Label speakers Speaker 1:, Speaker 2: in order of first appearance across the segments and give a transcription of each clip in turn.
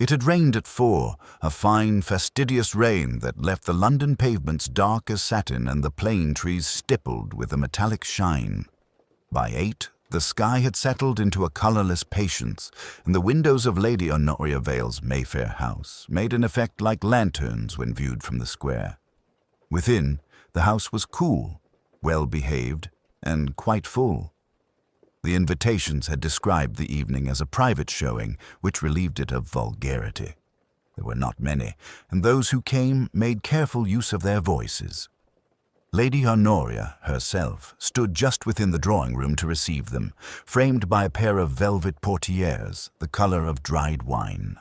Speaker 1: It had rained at 4, a fine, fastidious rain that left the London pavements dark as satin and the plane trees stippled with a metallic shine. By 8, the sky had settled into a colourless patience, and the windows of Lady Honoria Vale's Mayfair house made an effect like lanterns when viewed from the square. Within, the house was cool, well-behaved, and quite full. The invitations had described the evening as a private showing, which relieved it of vulgarity. There were not many, and those who came made careful use of their voices. Lady Honoria herself stood just within the drawing-room to receive them, framed by a pair of velvet portieres, the colour of dried wine.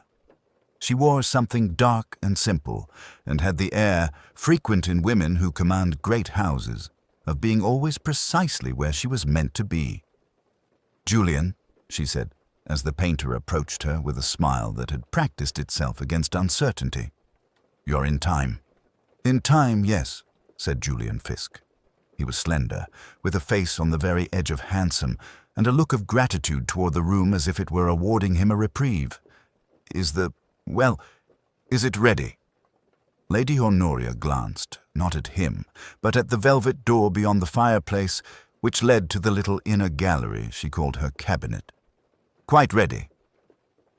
Speaker 1: She wore something dark and simple, and had the air, frequent in women who command great houses, of being always precisely where she was meant to be. "Julian," she said, as the painter approached her with a smile that had practiced itself against uncertainty. "You're in time." "In time, yes," said Julian Fisk. He was slender, with a face on the very edge of handsome, and a look of gratitude toward the room as if it were awarding him a reprieve. Is it ready?" Lady Honoria glanced, not at him, but at the velvet door beyond the fireplace, which led to the little inner gallery she called her cabinet. "Quite ready."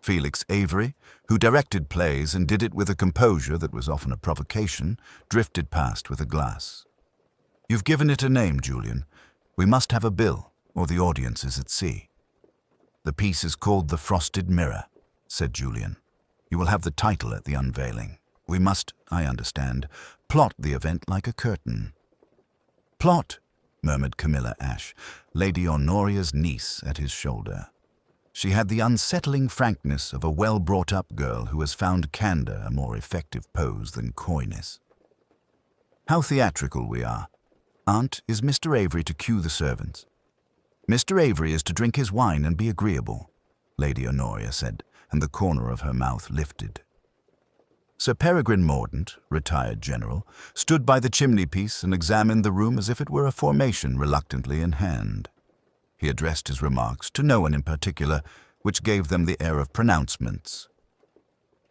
Speaker 1: Felix Avery, who directed plays and did it with a composure that was often a provocation, drifted past with a glass. "You've given it a name, Julian. We must have a bill, or the audience is at sea." "The piece is called The Frosted Mirror," said Julian. "You will have the title at the unveiling. We must, I understand, plot the event like a curtain." "Plot," murmured Camilla Ashe, Lady Honoria's niece, at his shoulder. She had the unsettling frankness of a well-brought-up girl who has found candour a more effective pose than coyness. "How theatrical we are. Aunt, is Mr. Avery to cue the servants?" "Mr. Avery is to drink his wine and be agreeable," Lady Honoria said, and the corner of her mouth lifted. Sir Peregrine Mordaunt, retired general, stood by the chimney-piece and examined the room as if it were a formation reluctantly in hand. He addressed his remarks to no one in particular, which gave them the air of pronouncements.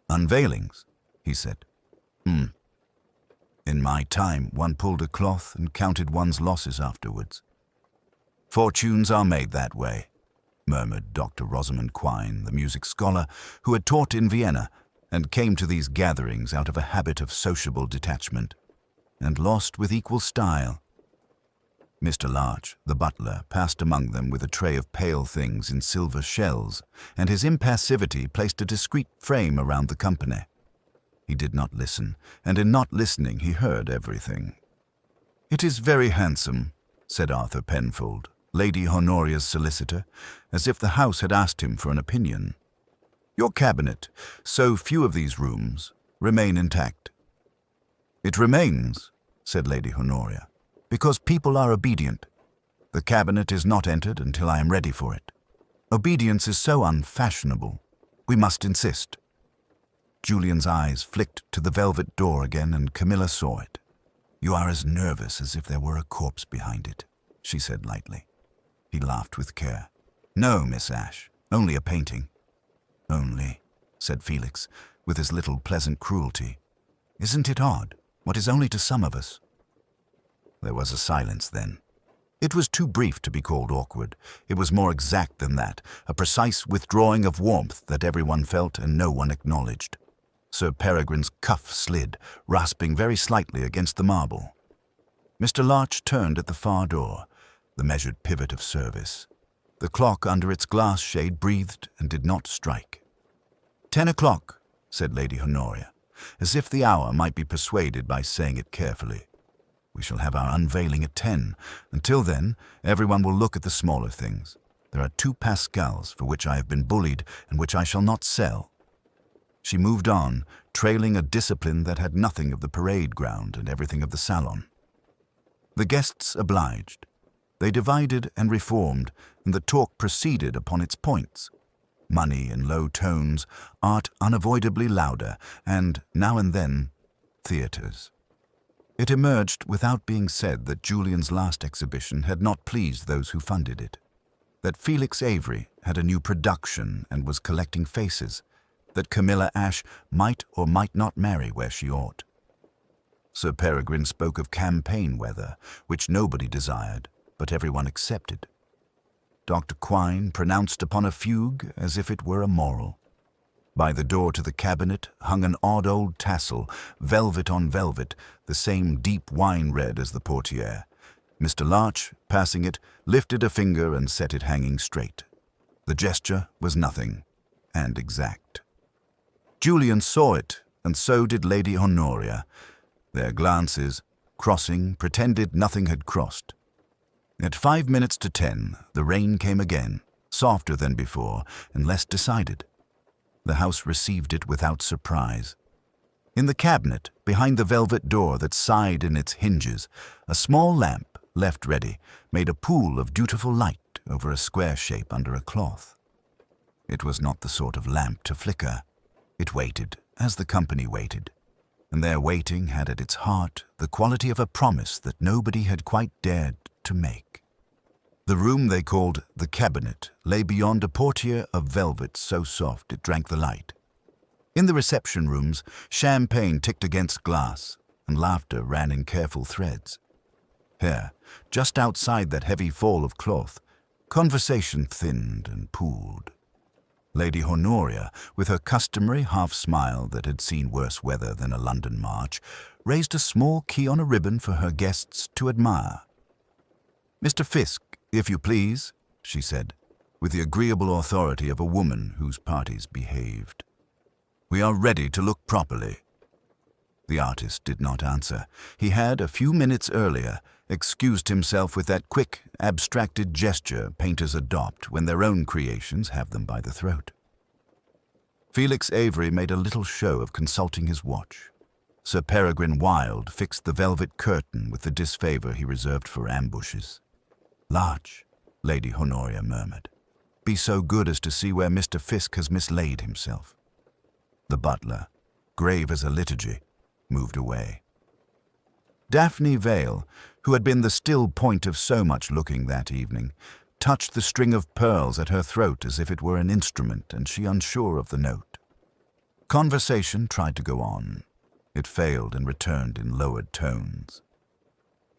Speaker 1: "Unveilings," he said. In my time, one pulled a cloth and counted one's losses afterwards." "Fortunes are made that way," murmured Dr. Rosamond Quine, the music scholar, who had taught in Vienna and came to these gatherings out of a habit of sociable detachment, "and lost with equal style." Mr. Larch, the butler, passed among them with a tray of pale things in silver shells, and his impassivity placed a discreet frame around the company. He did not listen, and in not listening he heard everything. "It is very handsome," said Arthur Penfold, Lady Honoria's solicitor, as if the house had asked him for an opinion. "Your cabinet, so few of these rooms, remain intact." "It remains," said Lady Honoria, "because people are obedient. The cabinet is not entered until I am ready for it. Obedience is so unfashionable. We must insist." Julian's eyes flicked to the velvet door again, and Camilla saw it. "You are as nervous as if there were a corpse behind it," she said lightly. He laughed with care. "No, Miss Ashe, only a painting." "Only," said Felix, with his little pleasant cruelty. "Isn't it odd, what is only to some of us?" There was a silence then. It was too brief to be called awkward. It was more exact than that, a precise withdrawing of warmth that everyone felt and no one acknowledged. Sir Peregrine's cuff slid, rasping very slightly against the marble. Mr. Larch turned at the far door, the measured pivot of service. The clock under its glass shade breathed and did not strike. 10 o'clock, said Lady Honoria, as if the hour might be persuaded by saying it carefully. We shall have our unveiling at 10. Until then, everyone will look at the smaller things. There are 2 Pascals for which I have been bullied and which I shall not sell. She moved on, trailing a discipline that had nothing of the parade ground and everything of the salon. The guests obliged. They divided and reformed, and the talk proceeded upon its points. Money in low tones, art unavoidably louder, and, now and then, theatres. It emerged without being said that Julian's last exhibition had not pleased those who funded it, that Felix Avery had a new production and was collecting faces, that Camilla Ashe might or might not marry where she ought. Sir Peregrine spoke of campaign weather, which nobody desired, but everyone accepted. Dr. Quine pronounced upon a fugue as if it were a moral. By the door to the cabinet hung an odd old tassel, velvet on velvet, the same deep wine red as the portiere. Mr. Larch, passing it, lifted a finger and set it hanging straight. The gesture was nothing, and exact. Julian saw it, and so did Lady Honoria. Their glances, crossing, pretended nothing had crossed. At 5 minutes to 10, the rain came again, softer than before and less decided. The house received it without surprise. In the cabinet, behind the velvet door that sighed in its hinges, a small lamp, left ready, made a pool of dutiful light over a square shape under a cloth. It was not the sort of lamp to flicker. It waited, as the company waited, and their waiting had at its heart the quality of a promise that nobody had quite dared to make. The room they called the cabinet lay beyond a portiere of velvet so soft it drank the light. In the reception rooms, champagne ticked against glass, and laughter ran in careful threads. Here, just outside that heavy fall of cloth, conversation thinned and pooled. Lady Honoria, with her customary half-smile that had seen worse weather than a London march, raised a small key on a ribbon for her guests to admire. "Mr. Fisk, if you please," she said, with the agreeable authority of a woman whose parties behaved. "We are ready to look properly." The artist did not answer. He had, a few minutes earlier, excused himself with that quick, abstracted gesture painters adopt when their own creations have them by the throat. Felix Avery made a little show of consulting his watch. Sir Peregrine Wilde fixed the velvet curtain with the disfavor he reserved for ambushes. "Larch," Lady Honoria murmured, "be so good as to see where Mr. Fisk has mislaid himself." The butler, grave as a liturgy, moved away. Daphne Vale, who had been the still point of so much looking that evening, touched the string of pearls at her throat as if it were an instrument and she unsure of the note. Conversation tried to go on. It failed and returned in lowered tones.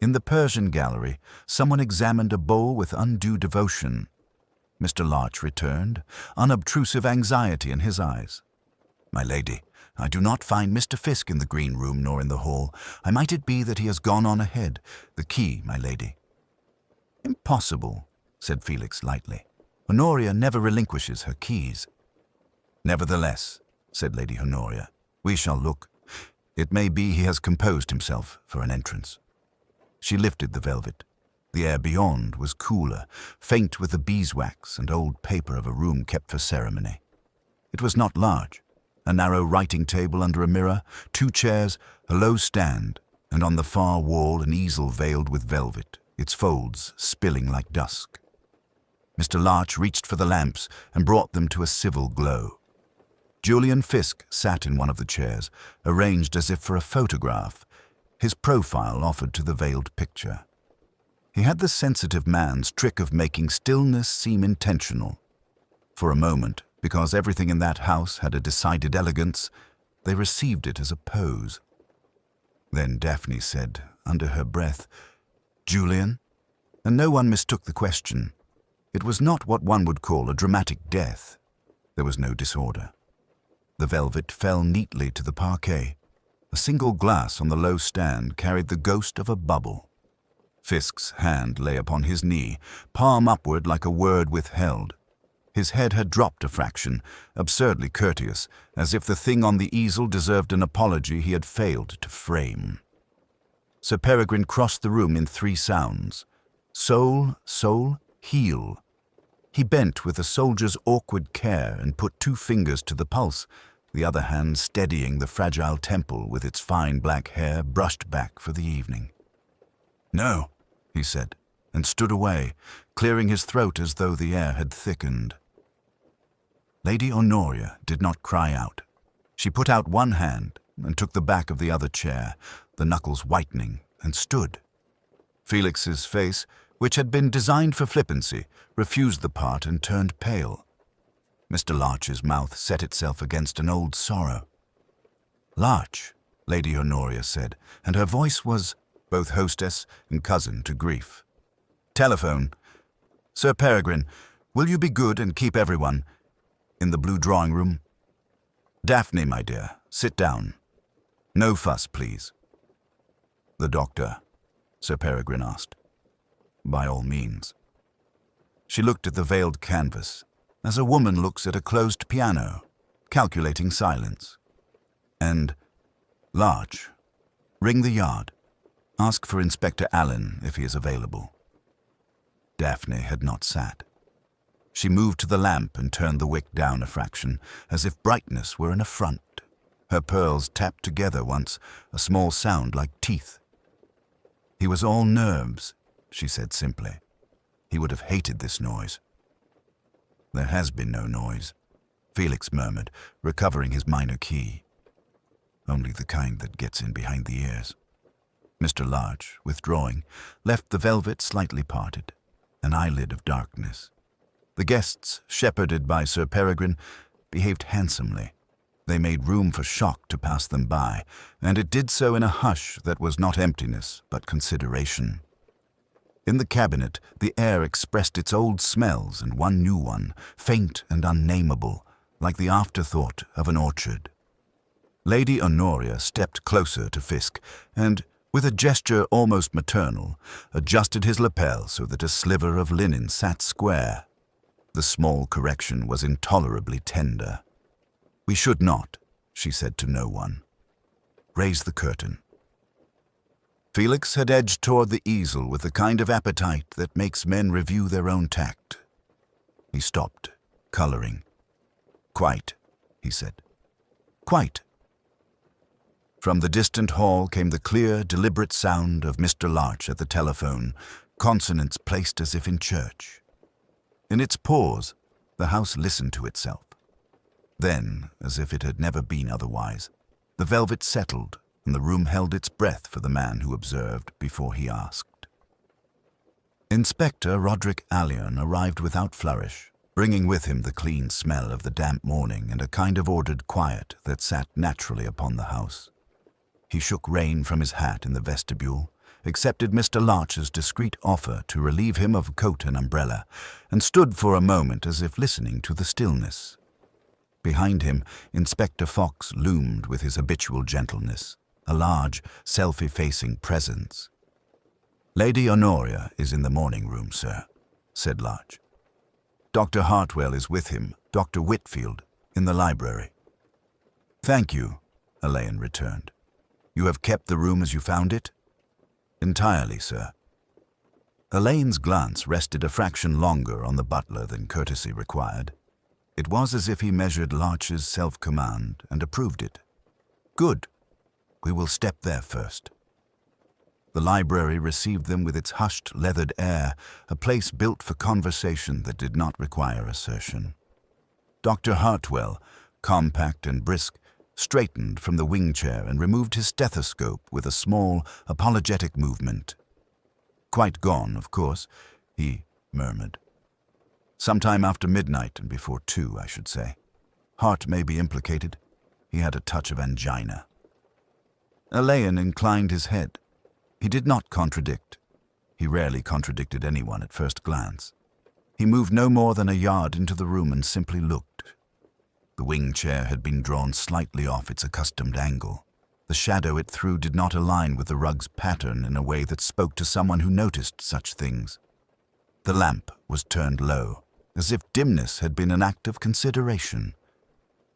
Speaker 1: In the Persian gallery, someone examined a bowl with undue devotion. Mr. Larch returned, unobtrusive anxiety in his eyes. "My lady, I do not find Mr. Fisk in the green room nor in the hall. Might it be that he has gone on ahead? The key, my lady." "Impossible," said Felix lightly. "Honoria never relinquishes her keys." "Nevertheless," said Lady Honoria, "we shall look. It may be he has composed himself for an entrance." She lifted the velvet. The air beyond was cooler, faint with the beeswax and old paper of a room kept for ceremony. It was not large. A narrow writing table under a mirror, 2 chairs, a low stand, and on the far wall an easel veiled with velvet, its folds spilling like dusk. Mr. Larch reached for the lamps and brought them to a civil glow. Julian Fisk sat in one of the chairs, arranged as if for a photograph, his profile offered to the veiled picture. He had the sensitive man's trick of making stillness seem intentional. For a moment, because everything in that house had a decided elegance, they received it as a pose. Then Daphne said, under her breath, "Julian?" And no one mistook the question. It was not what one would call a dramatic death. There was no disorder. The velvet fell neatly to the parquet. A single glass on the low stand carried the ghost of a bubble. Fisk's hand lay upon his knee, palm upward like a word withheld. His head had dropped a fraction, absurdly courteous, as if the thing on the easel deserved an apology he had failed to frame. Sir Peregrine crossed the room in 3 sounds. Soul, soul, heel. He bent with a soldier's awkward care and put 2 fingers to the pulse, the other hand steadying the fragile temple with its fine black hair brushed back for the evening. "No," he said, and stood away, clearing his throat as though the air had thickened. Lady Honoria did not cry out. She put out one hand and took the back of the other chair, the knuckles whitening, and stood. Felix's face, which had been designed for flippancy, refused the part and turned pale. Mr. Larch's mouth set itself against an old sorrow. "Larch," Lady Honoria said, and her voice was both hostess and cousin to grief. "Telephone. Sir Peregrine, will you be good and keep everyone in the blue drawing room? Daphne, my dear, sit down. No fuss, please." "The doctor?" Sir Peregrine asked. "By all means." She looked at the veiled canvas, as a woman looks at a closed piano, calculating silence. And, "Larch, ring the yard. Ask for Inspector Alleyn if he is available." Daphne had not sat. She moved to the lamp and turned the wick down a fraction, as if brightness were an affront. Her pearls tapped together once, a small sound like teeth. "He was all nerves," she said simply. "He would have hated this noise." "There has been no noise," Felix murmured, recovering his minor key. "Only the kind that gets in behind the ears." Mr. Larch, withdrawing, left the velvet slightly parted, an eyelid of darkness. The guests, shepherded by Sir Peregrine, behaved handsomely. They made room for shock to pass them by, and it did so in a hush that was not emptiness, but consideration. In the cabinet, the air expressed its old smells and one new one, faint and unnameable, like the afterthought of an orchard. Lady Honoria stepped closer to Fisk, and, with a gesture almost maternal, adjusted his lapel so that a sliver of linen sat square. The small correction was intolerably tender. "We should not," she said to no one. "Raise the curtain." Felix had edged toward the easel with the kind of appetite that makes men review their own tact. He stopped, coloring. "Quite," he said. "Quite." From the distant hall came the clear, deliberate sound of Mr. Larch at the telephone, consonants placed as if in church. In its pause, the house listened to itself. Then, as if it had never been otherwise, the velvet settled, and the room held its breath for the man who observed before he asked. Inspector Roderick Alleyn arrived without flourish, bringing with him the clean smell of the damp morning and a kind of ordered quiet that sat naturally upon the house. He shook rain from his hat in the vestibule, accepted Mr. Larch's discreet offer to relieve him of coat and umbrella, and stood for a moment as if listening to the stillness. Behind him, Inspector Fox loomed with his habitual gentleness, a large, self-effacing presence. "Lady Honoria is in the morning room, sir," said Larch. "Dr. Hartwell is with him, Dr. Whitfield, in the library." "Thank you," Alleyn returned. "You have kept the room as you found it?" "Entirely, sir." Alleyn's glance rested a fraction longer on the butler than courtesy required. It was as if he measured Larch's self-command and approved it. "Good. We will step there first." The library received them with its hushed, leathered air, a place built for conversation that did not require assertion. Dr. Hartwell, compact and brisk, straightened from the wing chair and removed his stethoscope with a small, apologetic movement. "Quite gone, of course," he murmured. "Sometime after midnight and before 2, I should say. Heart may be implicated. He had a touch of angina." Alleyn inclined his head. He did not contradict. He rarely contradicted anyone at first glance. He moved no more than a yard into the room and simply looked. The wing chair had been drawn slightly off its accustomed angle. The shadow it threw did not align with the rug's pattern in a way that spoke to someone who noticed such things. The lamp was turned low, as if dimness had been an act of consideration.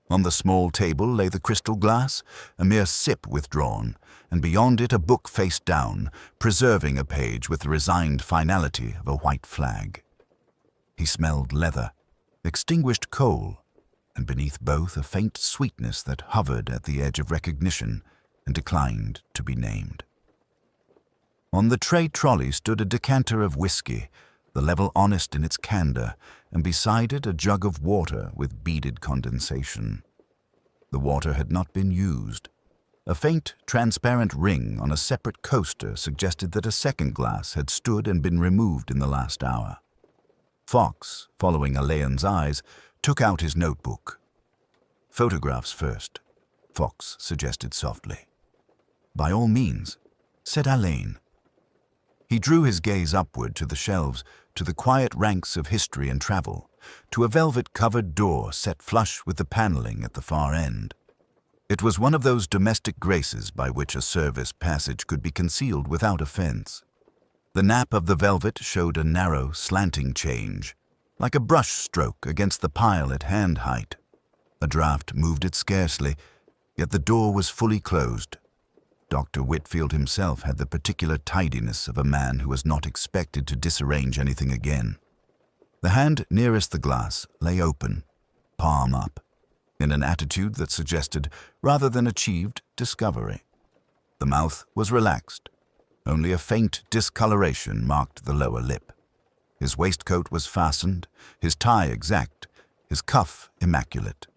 Speaker 1: On the small table lay the crystal glass, a mere sip withdrawn, and beyond it a book face down, preserving a page with the resigned finality of a white flag. He smelled leather, extinguished coal, and beneath both a faint sweetness that hovered at the edge of recognition and declined to be named. On the tray trolley stood a decanter of whiskey, the level honest in its candor, and beside it a jug of water with beaded condensation. The water had not been used. A faint, transparent ring on a separate coaster suggested that a second glass had stood and been removed in the last hour. Fox, following Alleyn's eyes, took out his notebook. "Photographs first," Fox suggested softly. "By all means," said Alleyn. He drew his gaze upward to the shelves, to the quiet ranks of history and travel, to a velvet-covered door set flush with the paneling at the far end. It was one of those domestic graces by which a service passage could be concealed without offense. The nap of the velvet showed a narrow, slanting change, like a brush stroke against the pile at hand height. A draught moved it scarcely, yet the door was fully closed. Dr. Whitfield himself had the particular tidiness of a man who was not expected to disarrange anything again. The hand nearest the glass lay open, palm up, in an attitude that suggested, rather than achieved, discovery. The mouth was relaxed. Only a faint discoloration marked the lower lip. His waistcoat was fastened, his tie exact, his cuff immaculate.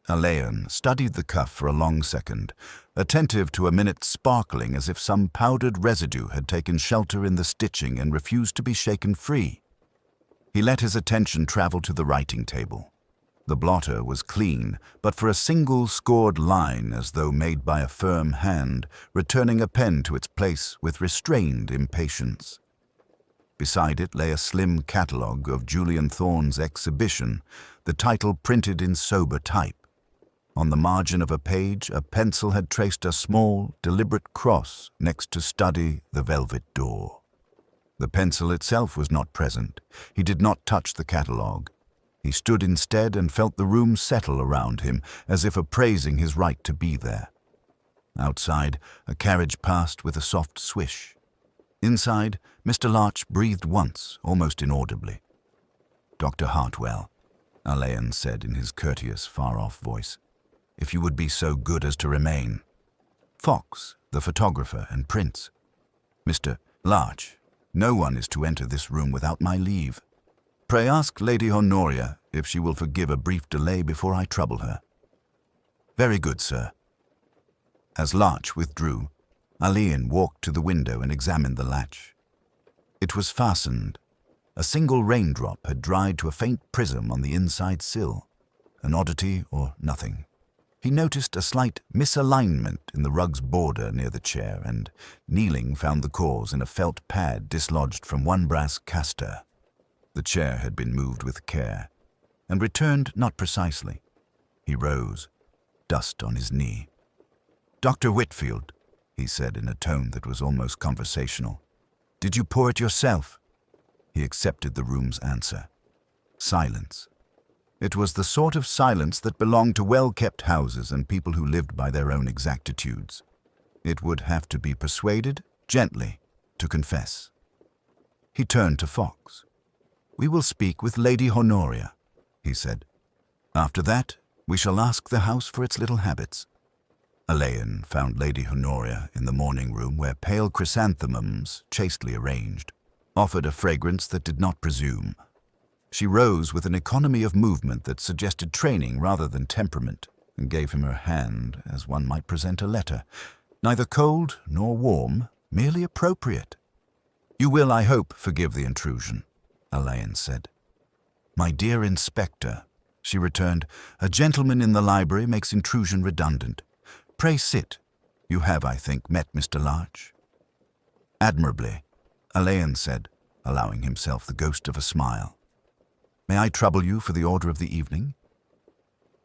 Speaker 1: Alleyn studied the cuff for a long second, attentive to a minute sparkling as if some powdered residue had taken shelter in the stitching and refused to be shaken free. He let his attention travel to the writing table. The blotter was clean, but for a single scored line as though made by a firm hand, returning a pen to its place with restrained impatience. Beside it lay a slim catalogue of Julian Thorne's exhibition, the title printed in sober type. On the margin of a page, a pencil had traced a small, deliberate cross next to "Study the Velvet Door." The pencil itself was not present. He did not touch the catalogue. He stood instead and felt the room settle around him, as if appraising his right to be there. Outside, a carriage passed with a soft swish. Inside, Mr. Larch breathed once, almost inaudibly. "Dr. Hartwell," Alleyn said in his courteous, far-off voice, "if you would be so good as to remain." "Fox, the photographer and prince." "Mr. Larch, no one is to enter this room without my leave. Pray ask Lady Honoria if she will forgive a brief delay before I trouble her." "Very good, sir." As Larch withdrew, Alleyn walked to the window and examined the latch. It was fastened. A single raindrop had dried to a faint prism on the inside sill, an oddity or nothing. He noticed a slight misalignment in the rug's border near the chair, and, kneeling, found the cause in a felt pad dislodged from one brass caster. The chair had been moved with care, and returned not precisely. He rose, dust on his knee. "Dr. Whitfield," he said in a tone that was almost conversational, "did you pour it yourself?" He accepted the room's answer. Silence. It was the sort of silence that belonged to well-kept houses and people who lived by their own exactitudes. It would have to be persuaded, gently, to confess. He turned to Fox. "We will speak with Lady Honoria," he said. "After that, we shall ask the house for its little habits." Alleyn found Lady Honoria in the morning room where pale chrysanthemums, chastely arranged, offered a fragrance that did not presume. She rose with an economy of movement that suggested training rather than temperament, and gave him her hand as one might present a letter, neither cold nor warm, merely appropriate. "You will, I hope, forgive the intrusion," Alleyn said. "My dear Inspector," she returned, "a gentleman in the library makes intrusion redundant. Pray sit. You have, I think, met Mr. Larch?" "Admirably," Alleyn said, allowing himself the ghost of a smile. "May I trouble you for the order of the evening?"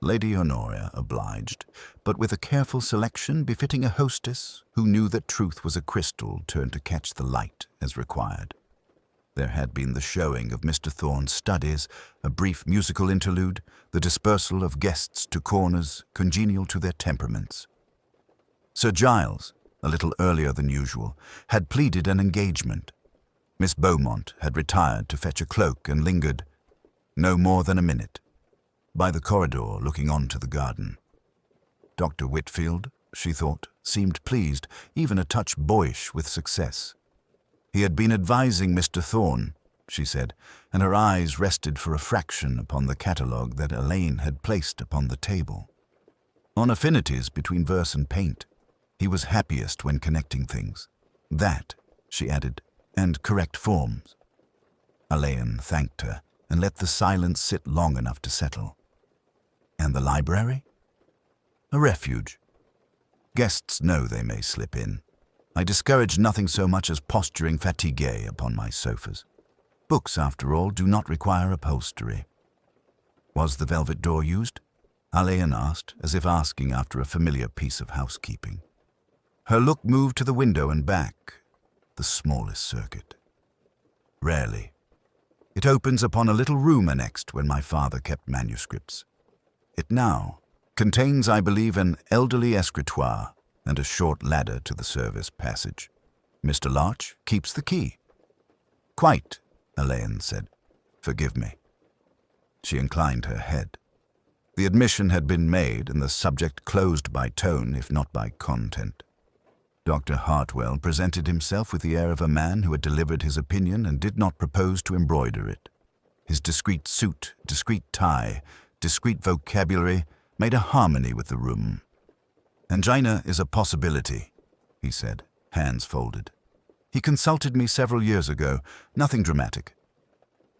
Speaker 1: Lady Honoria obliged, but with a careful selection befitting a hostess who knew that truth was a crystal turned to catch the light as required. There had been the showing of Mr. Thorne's studies, a brief musical interlude, the dispersal of guests to corners congenial to their temperaments. Sir Giles, a little earlier than usual, had pleaded an engagement. Miss Beaumont had retired to fetch a cloak and lingered, no more than a minute, by the corridor looking on to the garden. Dr. Whitfield, she thought, seemed pleased, even a touch boyish with success. He had been advising Mr. Thorne, she said, and her eyes rested for a fraction upon the catalogue that Alleyn had placed upon the table. On affinities between verse and paint, he was happiest when connecting things. That, she added, and correct forms. Alleyn thanked her and let the silence sit long enough to settle. And the library? A refuge. Guests know they may slip in. I discourage nothing so much as posturing fatigué upon my sofas. Books, after all, do not require upholstery. Was the velvet door used? Alleyn asked, as if asking after a familiar piece of housekeeping. Her look moved to the window and back, the smallest circuit. Rarely. It opens upon a little room annexed when my father kept manuscripts. It now contains, I believe, an elderly escritoire and a short ladder to the service passage. Mr. Larch keeps the key. Quite, Alleyn said. Forgive me. She inclined her head. The admission had been made and the subject closed by tone, if not by content. Dr. Hartwell presented himself with the air of a man who had delivered his opinion and did not propose to embroider it. His discreet suit, discreet tie, discreet vocabulary made a harmony with the room. Angina is a possibility, he said, hands folded. He consulted me several years ago, nothing dramatic.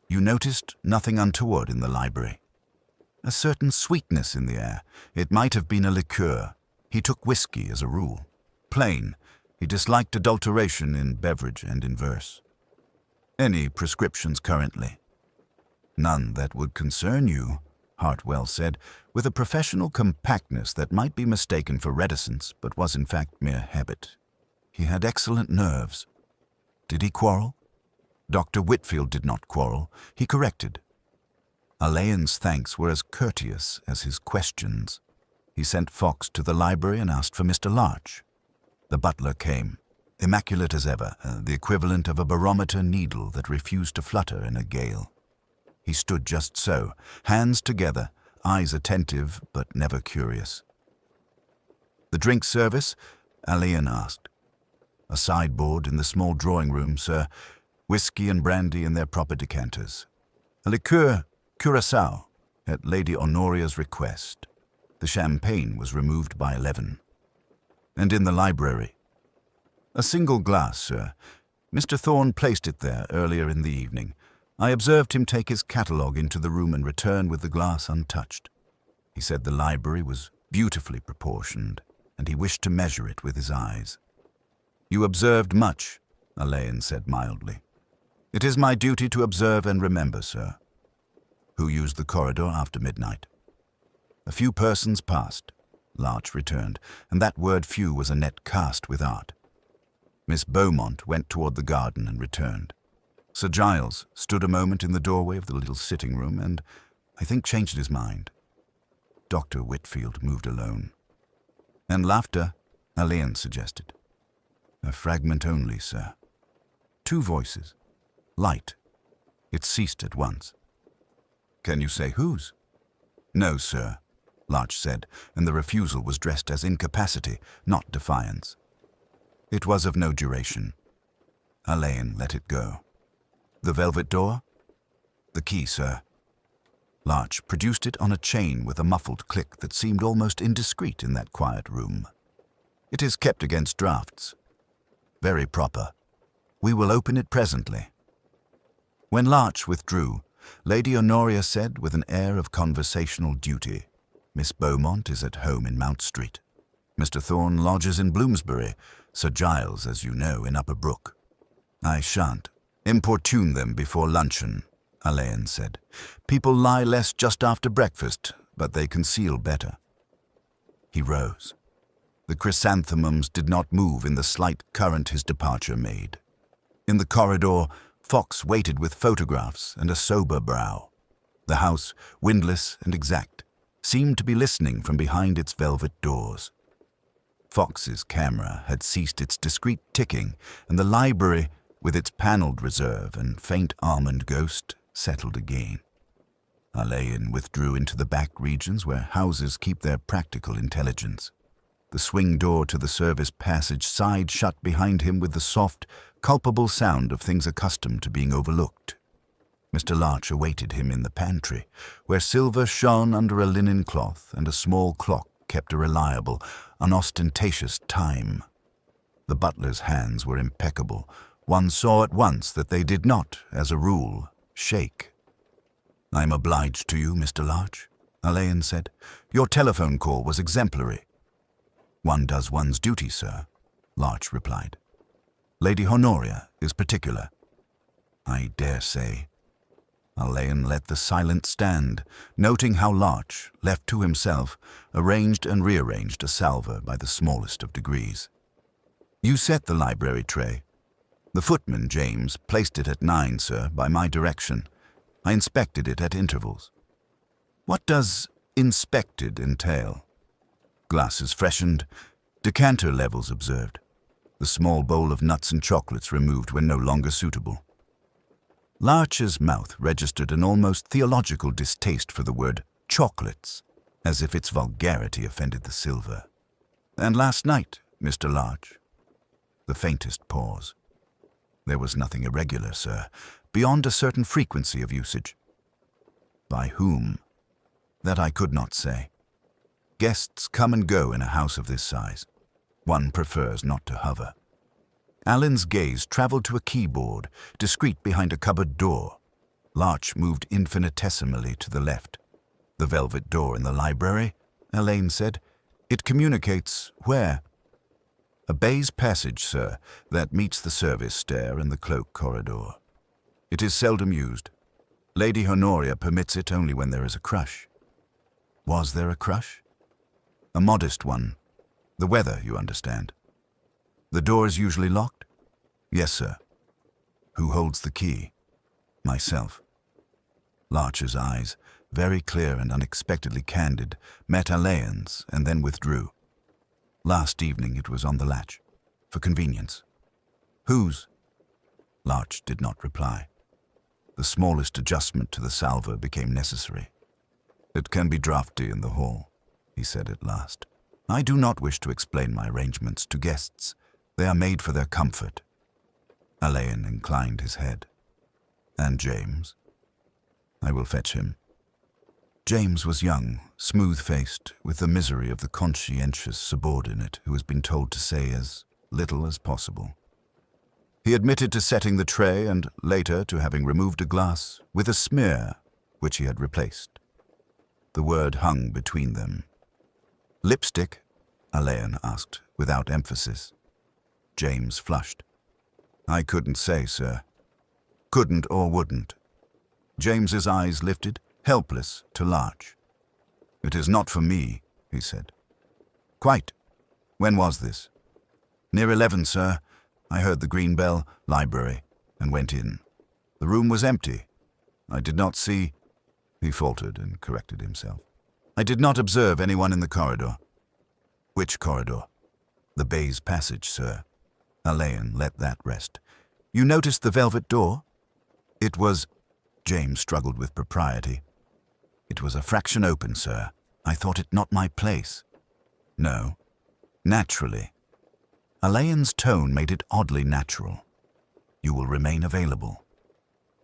Speaker 1: You noticed nothing untoward in the library. A certain sweetness in the air. It might have been a liqueur. He took whiskey as a rule. Plain. He disliked adulteration in beverage and in verse. Any prescriptions currently? None that would concern you, Hartwell said, with a professional compactness that might be mistaken for reticence, but was in fact mere habit. He had excellent nerves. Did he quarrel? Dr. Whitfield did not quarrel. He corrected. Alleyn's thanks were as courteous as his questions. He sent Fox to the library and asked for Mr. Larch. The butler came, immaculate as ever, the equivalent of a barometer needle that refused to flutter in a gale. He stood just so, hands together, eyes attentive but never curious. The drink service? Alleyn asked. A sideboard in the small drawing-room, sir. Whiskey and brandy in their proper decanters. A liqueur, Curaçao, at Lady Honoria's request. The champagne was removed by 11. And in the library? A single glass, sir. Mr. Thorne placed it there earlier in the evening. I observed him take his catalogue into the room and return with the glass untouched. He said the library was beautifully proportioned, and he wished to measure it with his eyes. You observed much, Alleyn said mildly. It is my duty to observe and remember, sir. Who used the corridor after midnight? A few persons passed. Larch returned, and that word few was a net cast with art. Miss Beaumont went toward the garden and returned. Sir Giles stood a moment in the doorway of the little sitting-room and, I think, changed his mind. Dr. Whitfield moved alone. And laughter, Alleyn suggested. A fragment only, sir. 2 voices. Light. It ceased at once. Can you say whose? No, sir, Larch said, and the refusal was dressed as incapacity, not defiance. It was of no duration. Alleyn let it go. The velvet door? The key, sir. Larch produced it on a chain with a muffled click that seemed almost indiscreet in that quiet room. It is kept against draughts. Very proper. We will open it presently. When Larch withdrew, Lady Honoria said with an air of conversational duty, Miss Beaumont is at home in Mount Street. Mr. Thorne lodges in Bloomsbury, Sir Giles, as you know, in Upper Brook. I shan't importune them before luncheon, Alleyn said. People lie less just after breakfast, but they conceal better. He rose. The chrysanthemums did not move in the slight current his departure made. In the corridor, Fox waited with photographs and a sober brow. The house, windless and exact, seemed to be listening from behind its velvet doors. Fox's camera had ceased its discreet ticking, and the library, with its panelled reserve and faint almond ghost, settled again. Alleyn withdrew into the back regions where houses keep their practical intelligence. The swing door to the service passage sighed shut behind him with the soft, culpable sound of things accustomed to being overlooked. Mr. Larch awaited him in the pantry, where silver shone under a linen cloth and a small clock kept a reliable, unostentatious time. The butler's hands were impeccable. One saw at once that they did not, as a rule, shake. "I'm obliged to you, Mr. Larch," Alleyn said. "Your telephone call was exemplary." "One does one's duty, sir," Larch replied. "Lady Honoria is particular." "I dare say." Alleyn let the silence stand, noting how Larch, left to himself, arranged and rearranged a salver by the smallest of degrees. "You set the library tray." "The footman, James, placed it at 9, sir, by my direction. I inspected it at intervals." "What does inspected entail?" "Glasses freshened, decanter levels observed, the small bowl of nuts and chocolates removed when no longer suitable." Larch's mouth registered an almost theological distaste for the word chocolates, as if its vulgarity offended the silver. "And last night, Mr. Larch?" The faintest pause. "There was nothing irregular, sir, beyond a certain frequency of usage." "By whom?" "That I could not say. Guests come and go in a house of this size. One prefers not to hover." Allen's gaze traveled to a keyboard, discreet behind a cupboard door. Larch moved infinitesimally to the left. "The velvet door in the library," Alleyn said. "It communicates where?" "A baize passage, sir, that meets the service stair and the cloak corridor. It is seldom used. Lady Honoria permits it only when there is a crush." "Was there a crush?" "A modest one. The weather, you understand." "The door is usually locked?" "Yes, sir." "Who holds the key?" "Myself." Larch's eyes, very clear and unexpectedly candid, met Alleyn's and then withdrew. "Last evening it was on the latch, for convenience." "Whose?" Larch did not reply. The smallest adjustment to the salver became necessary. "It can be draughty in the hall," he said at last. "I do not wish to explain my arrangements to guests. They are made for their comfort." Alleyn inclined his head. "And James?" "I will fetch him." James was young, smooth-faced, with the misery of the conscientious subordinate who has been told to say as little as possible. He admitted to setting the tray and, later, to having removed a glass with a smear, which he had replaced. The word hung between them. "Lipstick?" Alleyn asked, without emphasis. James flushed. "I couldn't say, sir. Couldn't or wouldn't." James's eyes lifted, helpless, to Larch. "It is not for me," he said. "Quite. When was this?" "Near 11, sir. I heard the green bell, library, and went in. The room was empty. I did not see—" He faltered and corrected himself. "I did not observe anyone in the corridor." "Which corridor?" "The baize passage, sir." Alleyn let that rest. "You noticed the velvet door?" "It was—" James struggled with propriety. "It was a fraction open, sir. I thought it not my place." "No." "Naturally." Alleyn's tone made it oddly natural. "You will remain available."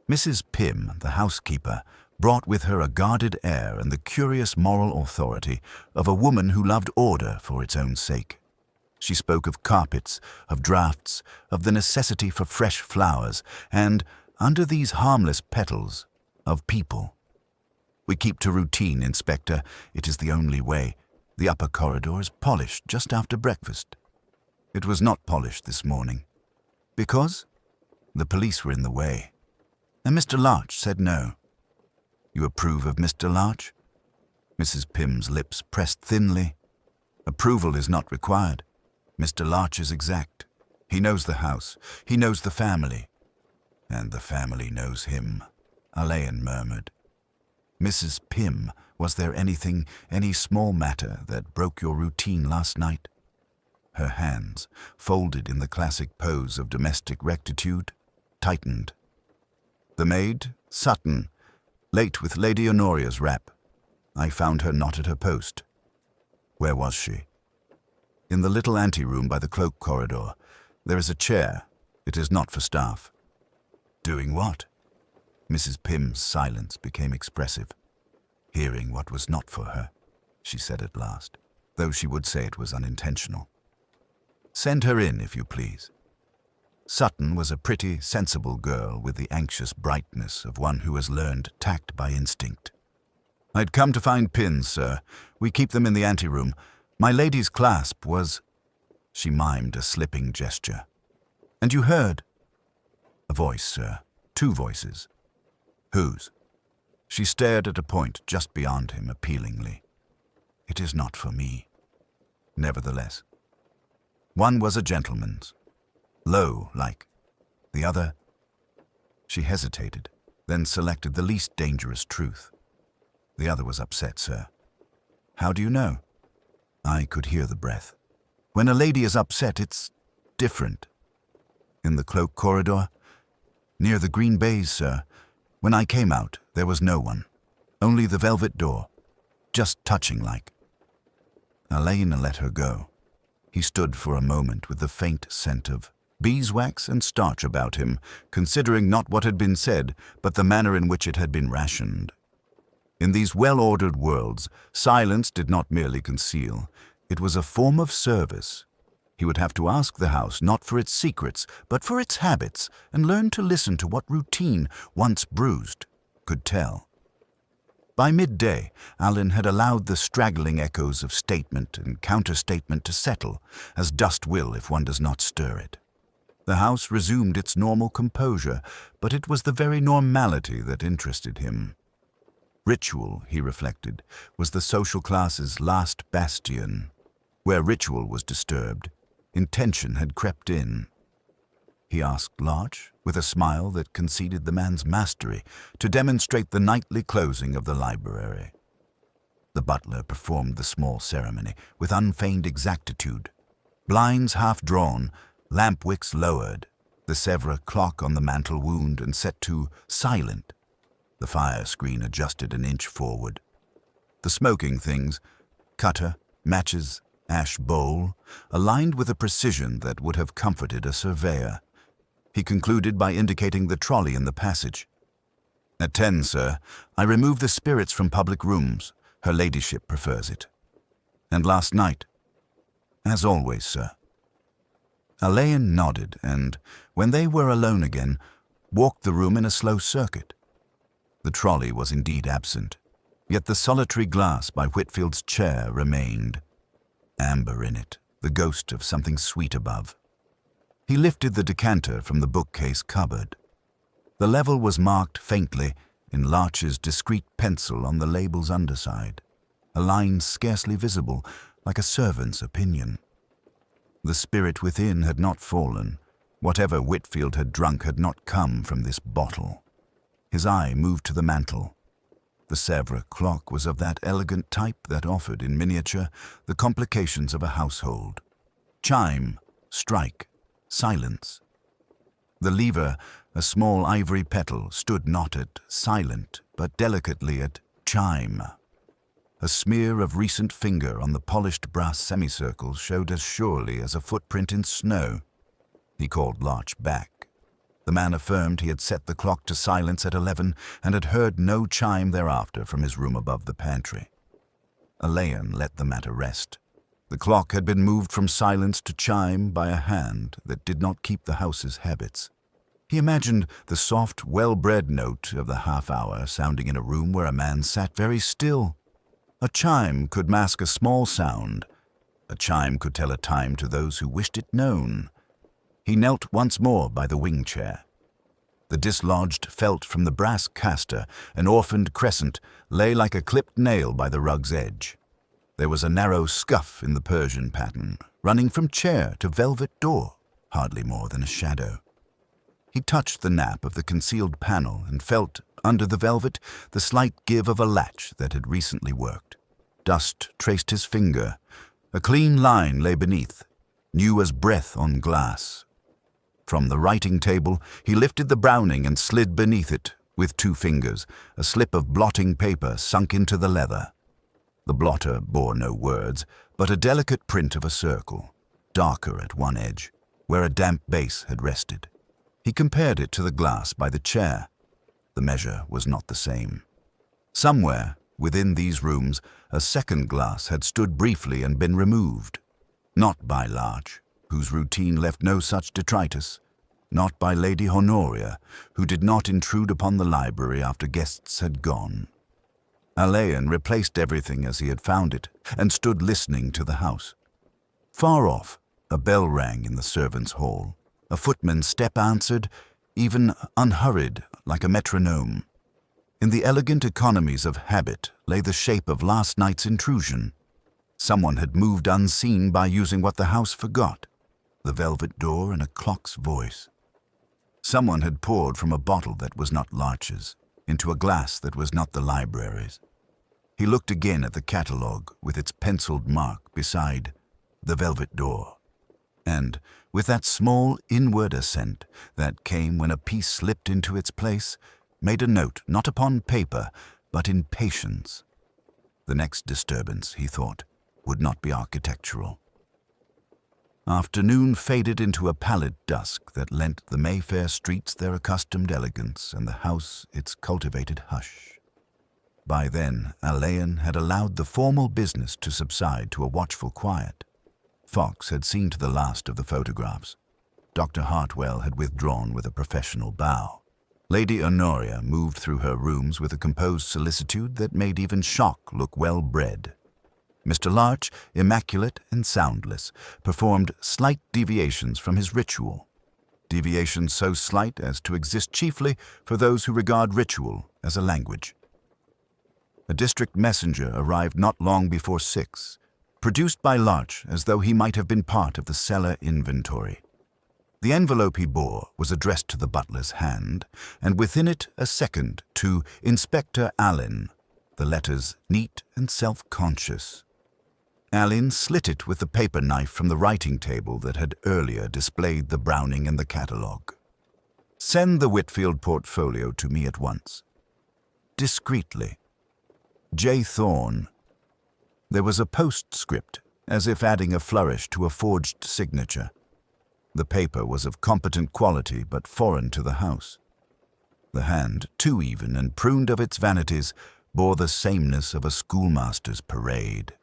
Speaker 1: Mrs. Pym, the housekeeper, brought with her a guarded air and the curious moral authority of a woman who loved order for its own sake. She spoke of carpets, of draughts, of the necessity for fresh flowers, and, under these harmless petals, of people. "We keep to routine, Inspector. It is the only way. The upper corridor is polished just after breakfast." "It was not polished this morning." "Because?" "The police were in the way." "And Mr. Larch said no." "You approve of Mr. Larch?" Mrs. Pym's lips pressed thinly. "Approval is not required. Mr. Larch is exact. He knows the house. He knows the family." "And the family knows him," Alleyn murmured. "Mrs. Pym, was there anything, any small matter that broke your routine last night?" Her hands, folded in the classic pose of domestic rectitude, tightened. "The maid, Sutton, late with Lady Honoria's wrap. I found her not at her post." "Where was she?" "In the little anteroom by the cloak corridor. There is a chair. It is not for staff." "Doing what?" Mrs. Pym's silence became expressive. "Hearing what was not for her," she said at last, though she would say it was unintentional. "Send her in, if you please." Sutton was a pretty, sensible girl with the anxious brightness of one who has learned tact by instinct. "I'd come to find pins, sir. We keep them in the anteroom. My lady's clasp was—" She mimed a slipping gesture. "And you heard?" "A voice, sir. 2 voices." "Whose?" She stared at a point just beyond him appealingly. "It is not for me." Nevertheless. One was a gentleman's. Low, like. The other. She hesitated, then selected the least dangerous truth. "The other was upset, sir." "How do you know?" I could hear the breath. "When a lady is upset, it's different." "In the cloak corridor?" "Near the green baize, sir. When I came out, there was no one. Only the velvet door. Just touching like." Alleyn let her go. He stood for a moment with the faint scent of beeswax and starch about him, considering not what had been said, but the manner in which it had been rationed. In these well-ordered worlds, silence did not merely conceal. It was a form of service. He would have to ask the house not for its secrets, but for its habits, and learn to listen to what routine, once bruised, could tell. By midday, Alleyn had allowed the straggling echoes of statement and counterstatement to settle, as dust will if one does not stir it. The house resumed its normal composure, but it was the very normality that interested him. Ritual, he reflected, was the social class's last bastion. Where ritual was disturbed, intention had crept in. He asked Larch, with a smile that conceded the man's mastery, to demonstrate the nightly closing of the library. The butler performed the small ceremony with unfeigned exactitude. Blinds half drawn, lamp wicks lowered, the Sèvres clock on the mantel wound and set to silent. The fire screen adjusted an inch forward. The smoking things, cutter, matches, ash bowl, aligned with a precision that would have comforted a surveyor. He concluded by indicating the trolley in the passage. "At 10, sir. I removed the spirits from public rooms. Her ladyship prefers it." "And last night?" "As always, sir." Alleyn nodded and, when they were alone again, walked the room in a slow circuit. The trolley was indeed absent, yet the solitary glass by Whitfield's chair remained. Amber in it, the ghost of something sweet above. He lifted the decanter from the bookcase cupboard. The level was marked faintly in Larch's discreet pencil on the label's underside, a line scarcely visible, like a servant's opinion. The spirit within had not fallen. Whatever Whitfield had drunk had not come from this bottle. His eye moved to the mantel. The Sèvres clock was of that elegant type that offered, in miniature, the complications of a household. Chime, strike, silence. The lever, a small ivory petal, stood not at silent, but delicately at chime. A smear of recent finger on the polished brass semicircle showed as surely as a footprint in snow. He called Larch back. The man affirmed he had set the clock to silence at 11 and had heard no chime thereafter from his room above the pantry. Alleyn let the matter rest. The clock had been moved from silence to chime by a hand that did not keep the house's habits. He imagined the soft, well-bred note of the half-hour sounding in a room where a man sat very still. A chime could mask a small sound. A chime could tell a time to those who wished it known. He knelt once more by the wing chair. The dislodged felt from the brass caster, an orphaned crescent, lay like a clipped nail by the rug's edge. There was a narrow scuff in the Persian pattern, running from chair to velvet door, hardly more than a shadow. He touched the nap of the concealed panel and felt, under the velvet, the slight give of a latch that had recently worked. Dust traced his finger. A clean line lay beneath, new as breath on glass. From the writing table, he lifted the Browning and slid beneath it, with 2 fingers, a slip of blotting paper sunk into the leather. The blotter bore no words, but a delicate print of a circle, darker at one edge, where a damp base had rested. He compared it to the glass by the chair. The measure was not the same. Somewhere, within these rooms, a second glass had stood briefly and been removed. Not by Larch, whose routine left no such detritus. not by Lady Honoria, who did not intrude upon the library after guests had gone. Alleyn replaced everything as he had found it and stood listening to the house. Far off, a bell rang in the servants' hall. A footman's step answered, even unhurried, like a metronome. In the elegant economies of habit lay the shape of last night's intrusion. Someone had moved unseen by using what the house forgot, the velvet door and a clock's voice. Someone had poured from a bottle that was not Larch's into a glass that was not the library's. He looked again at the catalogue with its penciled mark beside the velvet door, and, with that small inward assent that came when a piece slipped into its place, made a note not upon paper, but in patience. The next disturbance, he thought, would not be architectural. Afternoon faded into a pallid dusk that lent the Mayfair streets their accustomed elegance and the house its cultivated hush. By then, Alleyn had allowed the formal business to subside to a watchful quiet. Fox had seen to the last of the photographs. Dr. Hartwell had withdrawn with a professional bow. Lady Honoria moved through her rooms with a composed solicitude that made even Shock look well-bred. Mr. Larch, immaculate and soundless, performed slight deviations from his ritual. Deviations so slight as to exist chiefly for those who regard ritual as a language. A district messenger arrived not long before 6, produced by Larch as though he might have been part of the cellar inventory. The envelope he bore was addressed to the butler's hand, and within it a second to Inspector Alleyn, the letters neat and self-conscious. Alleyn slit it with the paper knife from the writing table that had earlier displayed the Browning and the catalogue. "Send the Whitfield portfolio to me at once. Discreetly. J. Thorne." There was a postscript, as if adding a flourish to a forged signature. The paper was of competent quality but foreign to the house. The hand, too even and pruned of its vanities, bore the sameness of a schoolmaster's parade.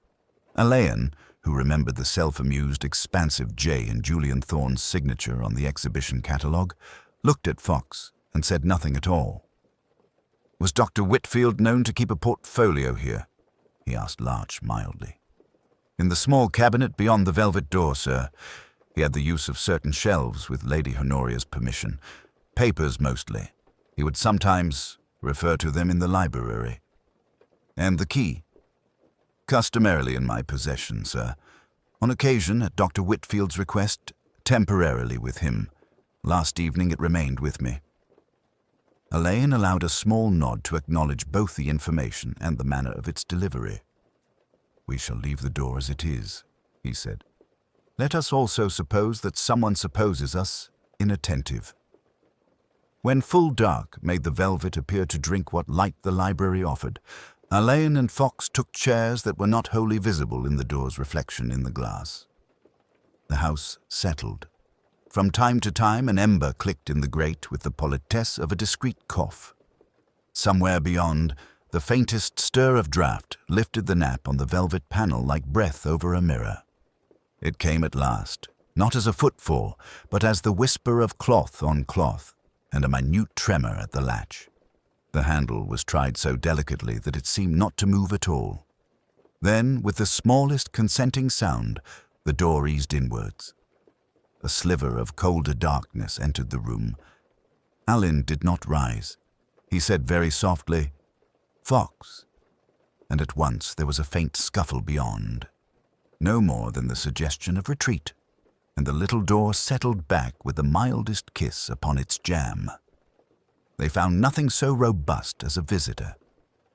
Speaker 1: Alleyn, who remembered the self-amused, expansive J in Julian Thorne's signature on the exhibition catalogue, looked at Fox and said nothing at all. "Was Dr. Whitfield known to keep a portfolio here?" he asked Larch mildly. "In the small cabinet beyond the velvet door, sir. He had the use of certain shelves with Lady Honoria's permission. Papers mostly. He would sometimes refer to them in the library." "And the key?" "Customarily in my possession, sir. On occasion, at Dr. Whitfield's request, temporarily with him. Last evening it remained with me." Alleyn allowed a small nod to acknowledge both the information and the manner of its delivery. "We shall leave the door as it is," he said. "Let us also suppose that someone supposes us inattentive." When full dark made the velvet appear to drink what light the library offered, Alleyn and Fox took chairs that were not wholly visible in the door's reflection in the glass. The house settled. From time to time an ember clicked in the grate with the politesse of a discreet cough. Somewhere beyond, the faintest stir of draught lifted the nap on the velvet panel like breath over a mirror. It came at last, not as a footfall, but as the whisper of cloth on cloth, and a minute tremor at the latch. The handle was tried so delicately that it seemed not to move at all. Then, with the smallest consenting sound, the door eased inwards. A sliver of colder darkness entered the room. Alleyn did not rise. He said very softly, "Fox," and at once there was a faint scuffle beyond. No more than the suggestion of retreat, and the little door settled back with the mildest kiss upon its jamb. They found nothing so robust as a visitor,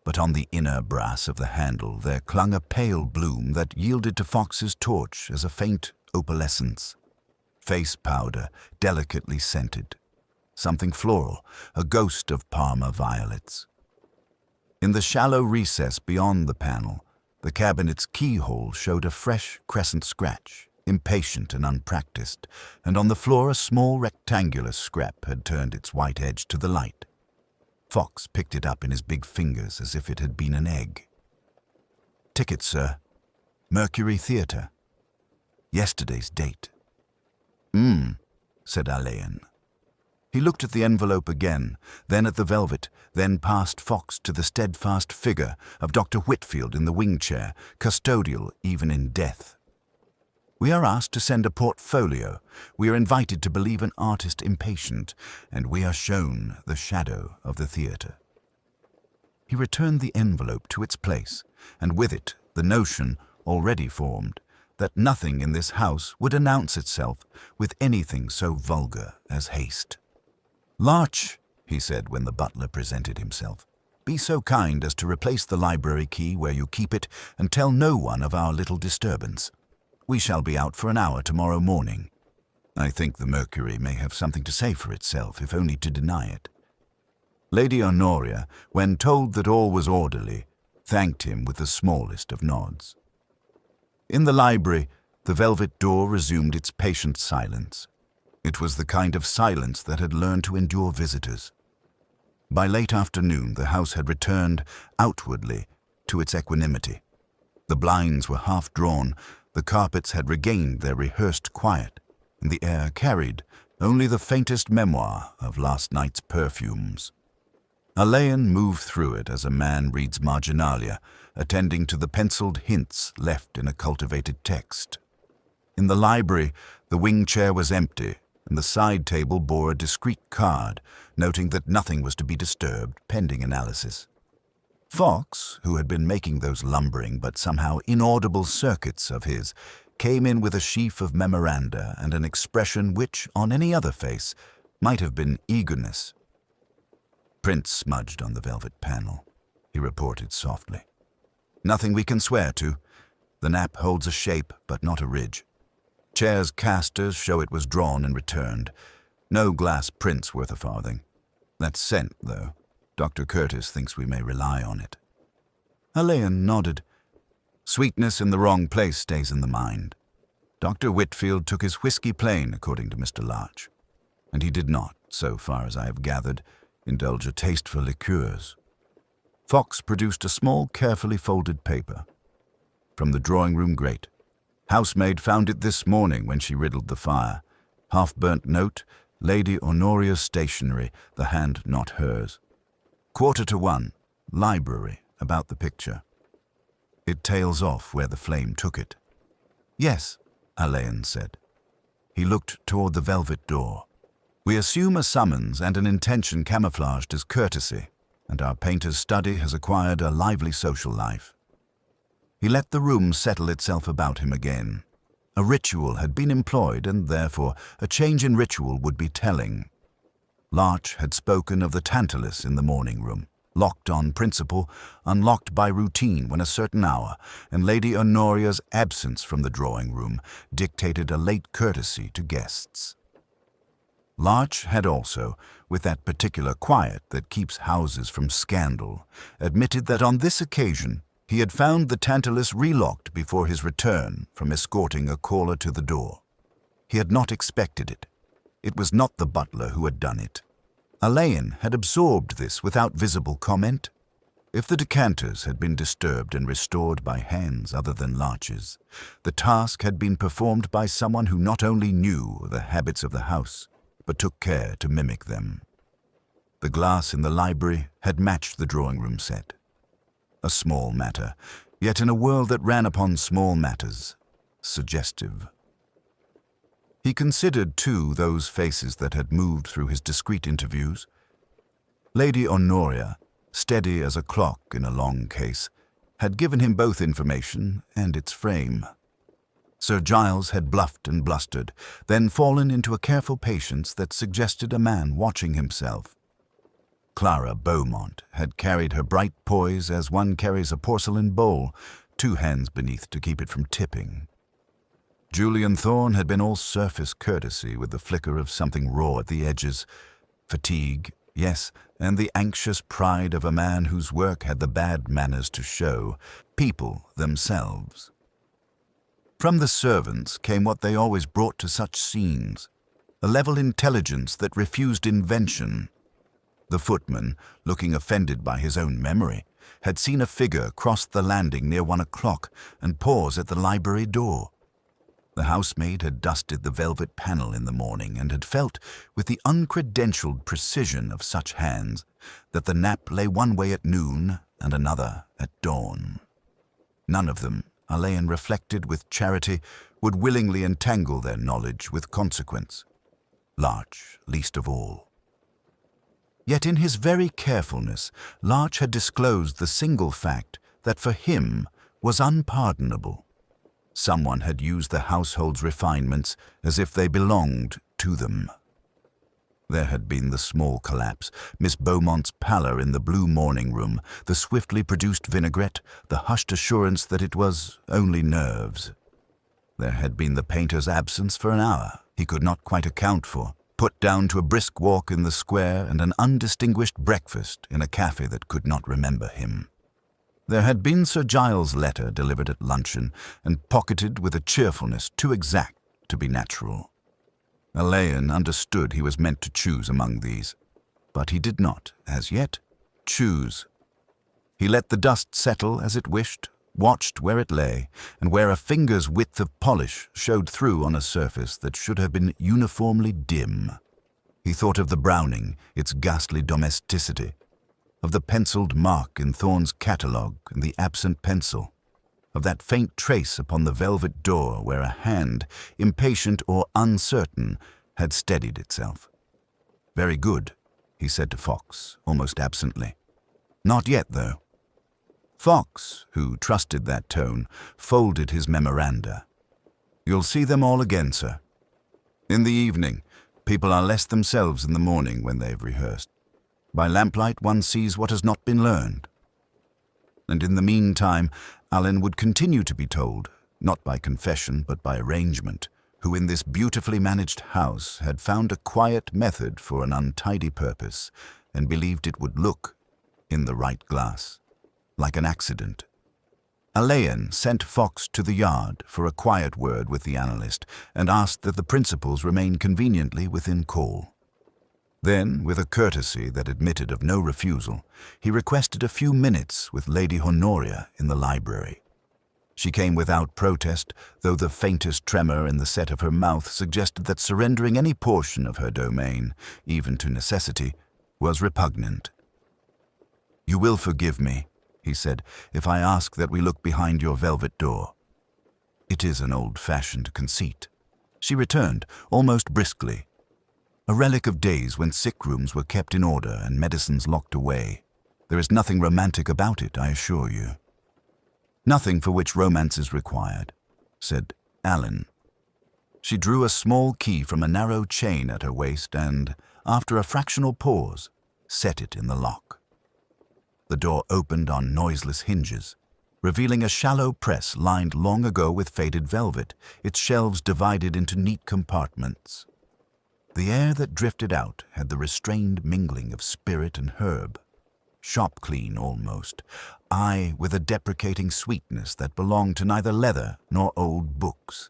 Speaker 1: but on the inner brass of the handle there clung a pale bloom that yielded to Fox's torch as a faint opalescence. Face powder, delicately scented. Something floral, a ghost of Parma violets. In the shallow recess beyond the panel, the cabinet's keyhole showed a fresh crescent scratch, impatient and unpracticed, and on the floor a small rectangular scrap had turned its white edge to the light. Fox picked it up in his big fingers as if it had been an egg. "Ticket, sir. Mercury Theatre. Yesterday's date." Said Alleyn. He looked at the envelope again, then at the velvet, then past Fox to the steadfast figure of Dr. Whitfield in the wing chair, custodial even in death. We are asked to send a portfolio. We are invited to believe an artist impatient, and we are shown the shadow of the theatre. He returned the envelope to its place, and with it the notion, already formed, that nothing in this house would announce itself with anything so vulgar as haste. "Larch," he said when the butler presented himself, "be so kind as to replace the library key where you keep it and tell no one of our little disturbance. We shall be out for an hour tomorrow morning. I think the Mercury may have something to say for itself, if only to deny it." Lady Honoria, when told that all was orderly, thanked him with the smallest of nods. In the library, the velvet door resumed its patient silence. It was the kind of silence that had learned to endure visitors. By late afternoon, the house had returned, outwardly, to its equanimity. The blinds were half drawn, the carpets had regained their rehearsed quiet, and the air carried only the faintest memoir of last night's perfumes. Alleyn moved through it as a man reads marginalia, attending to the penciled hints left in a cultivated text. In the library, the wing chair was empty, and the side table bore a discreet card, noting that nothing was to be disturbed pending analysis. Fox, who had been making those lumbering but somehow inaudible circuits of his, came in with a sheaf of memoranda and an expression which, on any other face, might have been eagerness. "Print smudged on the velvet panel," he reported softly. "Nothing we can swear to. The nap holds a shape, but not a ridge. Chair's casters show it was drawn and returned. No glass prints worth a farthing. That's scent, though. Dr. Curtis thinks we may rely on it." Alleyn nodded. Sweetness in the wrong place stays in the mind. Dr. Whitfield took his whiskey plain, according to Mr. Larch, and he did not, so far as I have gathered, indulge a taste for liqueurs. Fox produced a small, carefully folded paper. From the drawing-room grate. Housemaid found it this morning when she riddled the fire. Half-burnt note, Lady Honoria's stationery, the hand not hers. 1:45, library, about the picture. It tails off where the flame took it. "Yes," Alleyn said. He looked toward the velvet door. "We assume a summons and an intention camouflaged as courtesy, and our painter's study has acquired a lively social life." He let the room settle itself about him again. A ritual had been employed, and therefore a change in ritual would be telling. Larch had spoken of the Tantalus in the morning room, locked on principle, unlocked by routine when a certain hour, and Lady Honoria's absence from the drawing-room dictated a late courtesy to guests. Larch had also, with that particular quiet that keeps houses from scandal, admitted that on this occasion he had found the Tantalus relocked before his return from escorting a caller to the door. He had not expected it. It was not the butler who had done it. Alleyn had absorbed this without visible comment. If the decanters had been disturbed and restored by hands other than Larch's, the task had been performed by someone who not only knew the habits of the house, but took care to mimic them. The glass in the library had matched the drawing-room set. A small matter, yet in a world that ran upon small matters, suggestive. He considered, too, those faces that had moved through his discreet interviews. Lady Honoria, steady as a clock in a long case, had given him both information and its frame. Sir Giles had bluffed and blustered, then fallen into a careful patience that suggested a man watching himself. Clara Beaumont had carried her bright poise as one carries a porcelain bowl, 2 hands beneath to keep it from tipping. Julian Thorne had been all surface courtesy with the flicker of something raw at the edges. Fatigue, yes, and the anxious pride of a man whose work had the bad manners to show, people themselves. From the servants came what they always brought to such scenes, a level intelligence that refused invention. The footman, looking offended by his own memory, had seen a figure cross the landing near 1 o'clock and pause at the library door. The housemaid had dusted the velvet panel in the morning and had felt, with the uncredentialed precision of such hands, that the nap lay one way at noon and another at dawn. None of them, Alleyn reflected with charity, would willingly entangle their knowledge with consequence. Larch least of all. Yet in his very carefulness, Larch had disclosed the single fact that for him was unpardonable. Someone had used the household's refinements as if they belonged to them. There had been the small collapse, Miss Beaumont's pallor in the blue morning room, the swiftly produced vinaigrette, the hushed assurance that it was only nerves. There had been the painter's absence for an hour he could not quite account for, put down to a brisk walk in the square and an undistinguished breakfast in a cafe that could not remember him. There had been Sir Giles' letter delivered at luncheon and pocketed with a cheerfulness too exact to be natural. Alleyn understood he was meant to choose among these, but he did not, as yet, choose. He let the dust settle as it wished, watched where it lay, and where a finger's width of polish showed through on a surface that should have been uniformly dim. He thought of the Browning, its ghastly domesticity, of the penciled mark in Thorne's catalogue and the absent pencil, of that faint trace upon the velvet door where a hand, impatient or uncertain, had steadied itself. "Very good," he said to Fox, almost absently. "Not yet, though." Fox, who trusted that tone, folded his memoranda. "You'll see them all again, sir. In the evening, people are less themselves in the morning when they've rehearsed. By lamplight one sees what has not been learned." And in the meantime, Alleyn would continue to be told, not by confession but by arrangement, who in this beautifully managed house had found a quiet method for an untidy purpose, and believed it would look, in the right glass, like an accident. Alleyn sent Fox to the yard for a quiet word with the analyst, and asked that the principals remain conveniently within call. Then, with a courtesy that admitted of no refusal, he requested a few minutes with Lady Honoria in the library. She came without protest, though the faintest tremor in the set of her mouth suggested that surrendering any portion of her domain, even to necessity, was repugnant. "You will forgive me," he said, "if I ask that we look behind your velvet door." "It is an old-fashioned conceit," she returned, almost briskly. "A relic of days when sick rooms were kept in order and medicines locked away. There is nothing romantic about it, I assure you." "Nothing for which romance is required," said Alleyn. She drew a small key from a narrow chain at her waist and, after a fractional pause, set it in the lock. The door opened on noiseless hinges, revealing a shallow press lined long ago with faded velvet, its shelves divided into neat compartments. The air that drifted out had the restrained mingling of spirit and herb, shop-clean almost, aye, with a deprecating sweetness that belonged to neither leather nor old books.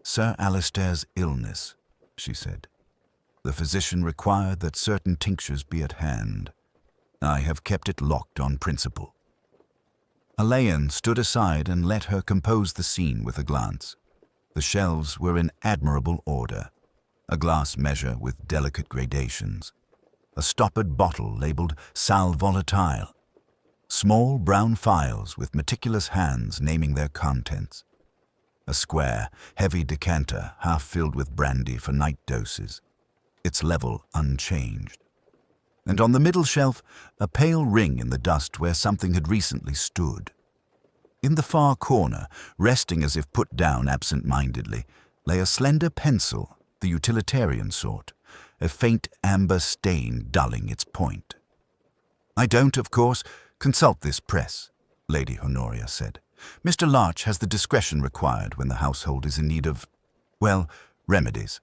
Speaker 1: "Sir Alistair's illness," she said. "The physician required that certain tinctures be at hand. I have kept it locked on principle." Alleyn stood aside and let her compose the scene with a glance. The shelves were in admirable order. A glass measure with delicate gradations, a stoppered bottle labeled sal volatile, small brown phials with meticulous hands naming their contents, a square, heavy decanter half filled with brandy for night doses, its level unchanged, and on the middle shelf a pale ring in the dust where something had recently stood. In the far corner, resting as if put down absent-mindedly, lay a slender pencil, the utilitarian sort, a faint amber stain dulling its point. "I don't, of course, consult this press," Lady Honoria said. "Mr. Larch has the discretion required when the household is in need of, well, remedies.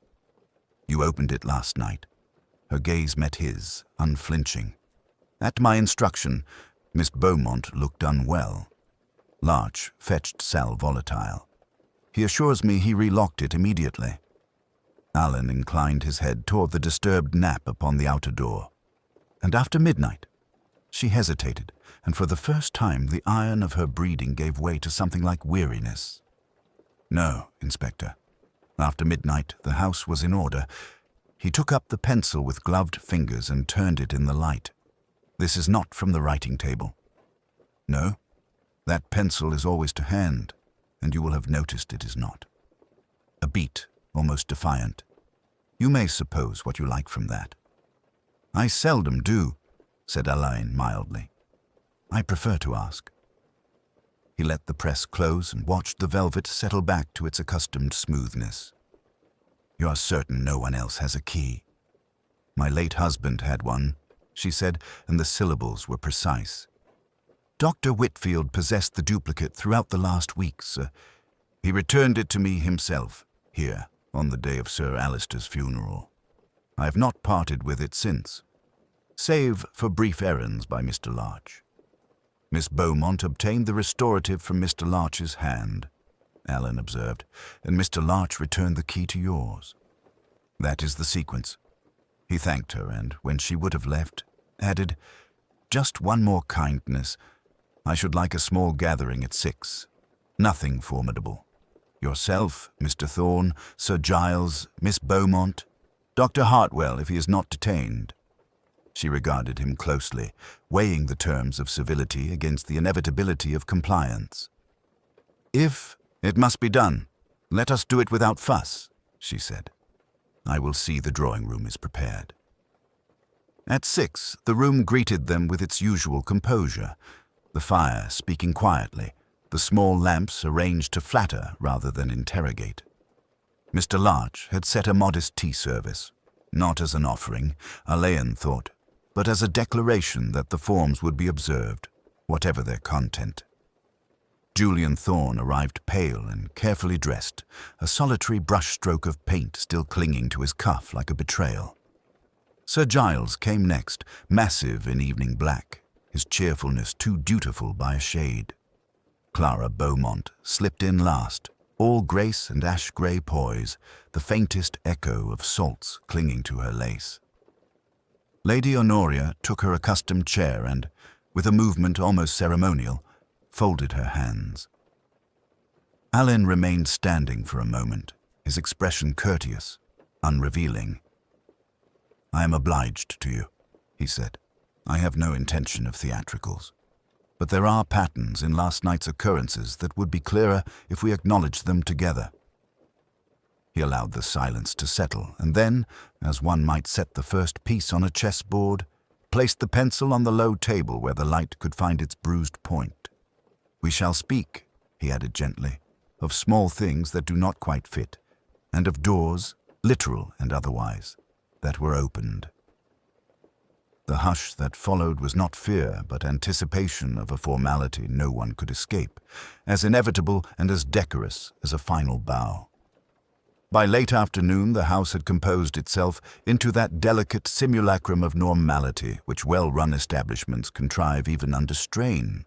Speaker 1: You opened it last night." Her gaze met his, unflinching. "At my instruction, Miss Beaumont looked unwell. Larch fetched sal volatile. He assures me he relocked it immediately." Alleyn inclined his head toward the disturbed nap upon the outer door. "And after midnight?" She hesitated, and for the first time the iron of her breeding gave way to something like weariness. No, Inspector. After midnight, the house was in order. He took up the pencil with gloved fingers and turned it in the light. This is not from the writing table. No, that pencil is always to hand, and you will have noticed it is not. A beat, almost defiant. You may suppose what you like from that. I seldom do, said Alleyn mildly. I prefer to ask. He let the press close and watched the velvet settle back to its accustomed smoothness. You are certain no one else has a key? My late husband had one, she said, and the syllables were precise. Dr. Whitfield possessed the duplicate throughout the last weeks. He returned it to me himself, here, on the day of Sir Alister's funeral. I have not parted with it since, save for brief errands by Mr. Larch. Miss Beaumont obtained the restorative from Mr. Larch's hand, Alleyn observed, and Mr. Larch returned the key to yours. That is the sequence. He thanked her, and when she would have left, added, just one more kindness. I should like a small gathering at 6. Nothing formidable. Yourself, Mr. Thorne, Sir Giles, Miss Beaumont, Dr. Hartwell if he is not detained. She regarded him closely, weighing the terms of civility against the inevitability of compliance. If it must be done, let us do it without fuss, she said. I will see the drawing room is prepared. At 6, the room greeted them with its usual composure, the fire speaking quietly, the small lamps arranged to flatter rather than interrogate. Mr. Larch had set a modest tea service, not as an offering, Alleyn thought, but as a declaration that the forms would be observed, whatever their content. Julian Thorne arrived pale and carefully dressed, a solitary brushstroke of paint still clinging to his cuff like a betrayal. Sir Giles came next, massive in evening black, his cheerfulness too dutiful by a shade. Clara Beaumont slipped in last, all grace and ash-grey poise, the faintest echo of salts clinging to her lace. Lady Honoria took her accustomed chair and, with a movement almost ceremonial, folded her hands. Alleyn remained standing for a moment, his expression courteous, unrevealing. I am obliged to you, he said. I have no intention of theatricals. But there are patterns in last night's occurrences that would be clearer if we acknowledged them together. He allowed the silence to settle, and then, as one might set the first piece on a chessboard, placed the pencil on the low table where the light could find its bruised point. We shall speak, he added gently, of small things that do not quite fit, and of doors, literal and otherwise, that were opened. The hush that followed was not fear, but anticipation of a formality no one could escape, as inevitable and as decorous as a final bow. By late afternoon, the house had composed itself into that delicate simulacrum of normality which well-run establishments contrive even under strain.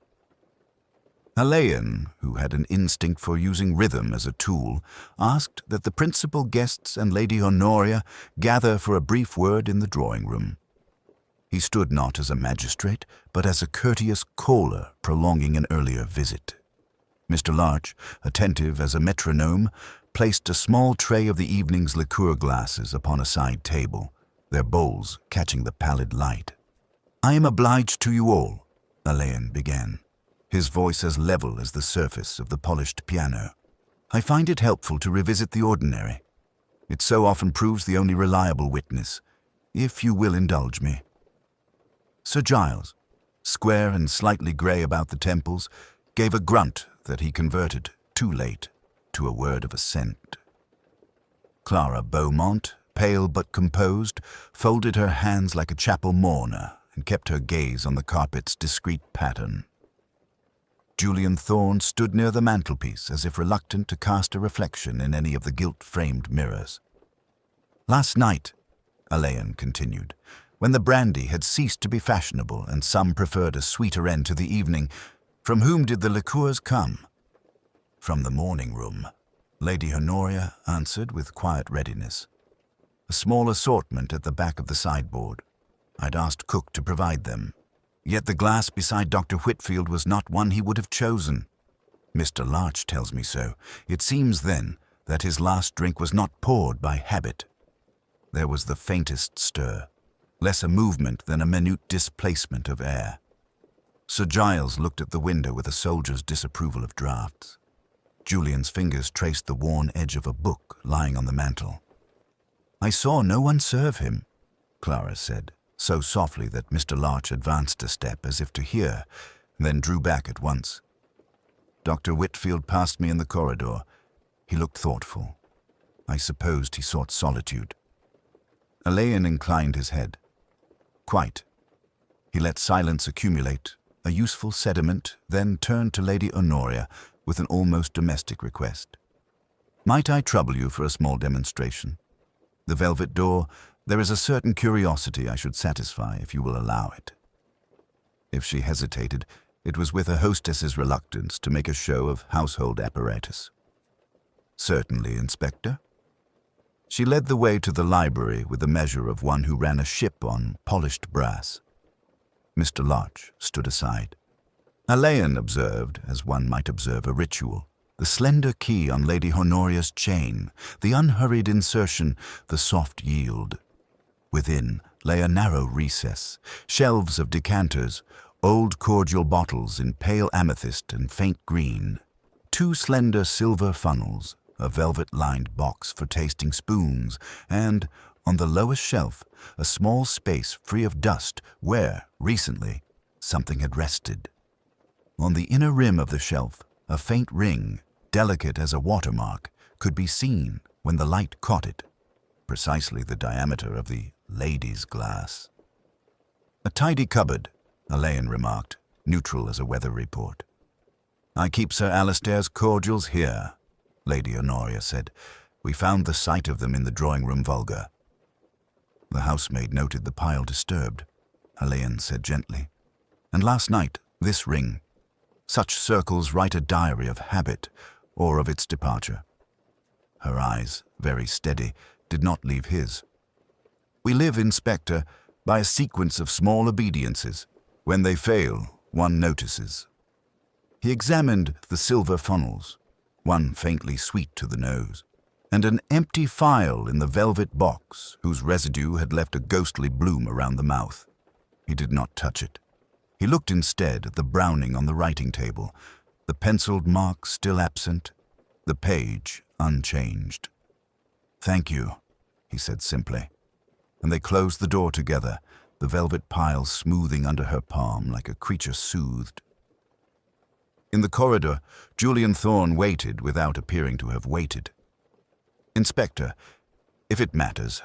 Speaker 1: Alleyn, who had an instinct for using rhythm as a tool, asked that the principal guests and Lady Honoria gather for a brief word in the drawing-room. He stood not as a magistrate, but as a courteous caller prolonging an earlier visit. Mr. Larch, attentive as a metronome, placed a small tray of the evening's liqueur glasses upon a side table, their bowls catching the pallid light. I am obliged to you all, Alleyn began, his voice as level as the surface of the polished piano. I find it helpful to revisit the ordinary. It so often proves the only reliable witness, if you will indulge me. Sir Giles, square and slightly grey about the temples, gave a grunt that he converted, too late, to a word of assent. Clara Beaumont, pale but composed, folded her hands like a chapel mourner and kept her gaze on the carpet's discreet pattern. Julian Thorne stood near the mantelpiece as if reluctant to cast a reflection in any of the gilt-framed mirrors. Last night, Alleyn continued, when the brandy had ceased to be fashionable and some preferred a sweeter end to the evening, from whom did the liqueurs come? From the morning-room, Lady Honoria answered with quiet readiness. A small assortment at the back of the sideboard. I'd asked cook to provide them. Yet the glass beside Dr. Whitfield was not one he would have chosen. Mr. Larch tells me so. It seems, then, that his last drink was not poured by habit. There was the faintest stir, less a movement than a minute displacement of air. Sir Giles looked at the window with a soldier's disapproval of draughts. Julian's fingers traced the worn edge of a book lying on the mantel. "I saw no one serve him," Clara said, so softly that Mr. Larch advanced a step as if to hear, then drew back at once. Dr. Whitfield passed me in the corridor. He looked thoughtful. I supposed he sought solitude. Alleyn inclined his head. "Quite." He let silence accumulate, a useful sediment, then turned to Lady Honoria with an almost domestic request. "Might I trouble you for a small demonstration? The velvet door, there is a certain curiosity I should satisfy if you will allow it." If she hesitated, it was with a hostess's reluctance to make a show of household apparatus. "Certainly, Inspector." She led the way to the library with the measure of one who ran a ship on polished brass. Mr. Larch stood aside. Alleyn observed, as one might observe a ritual, the slender key on Lady Honoria's chain, the unhurried insertion, the soft yield. Within lay a narrow recess, shelves of decanters, old cordial bottles in pale amethyst and faint green, 2 slender silver funnels, a velvet-lined box for tasting spoons, and, on the lowest shelf, a small space free of dust where, recently, something had rested. On the inner rim of the shelf, a faint ring, delicate as a watermark, could be seen when the light caught it, precisely the diameter of the lady's glass. "A tidy cupboard," Alleyn remarked, neutral as a weather report. "I keep Sir Alistair's cordials here," Lady Honoria said. "We found the sight of them in the drawing-room vulgar." The housemaid noted the pile disturbed. Alleyn said gently, "And last night, this ring. Such circles write a diary of habit or of its departure." Her eyes, very steady, did not leave his. "We live, Inspector, by a sequence of small obediences. When they fail, one notices." He examined the silver funnels, one faintly sweet to the nose, and an empty phial in the velvet box whose residue had left a ghostly bloom around the mouth. He did not touch it. He looked instead at the Browning on the writing table, the penciled mark still absent, the page unchanged. "Thank you," he said simply, and they closed the door together, the velvet pile smoothing under her palm like a creature soothed. In the corridor, Julian Thorne waited without appearing to have waited. "Inspector, if it matters,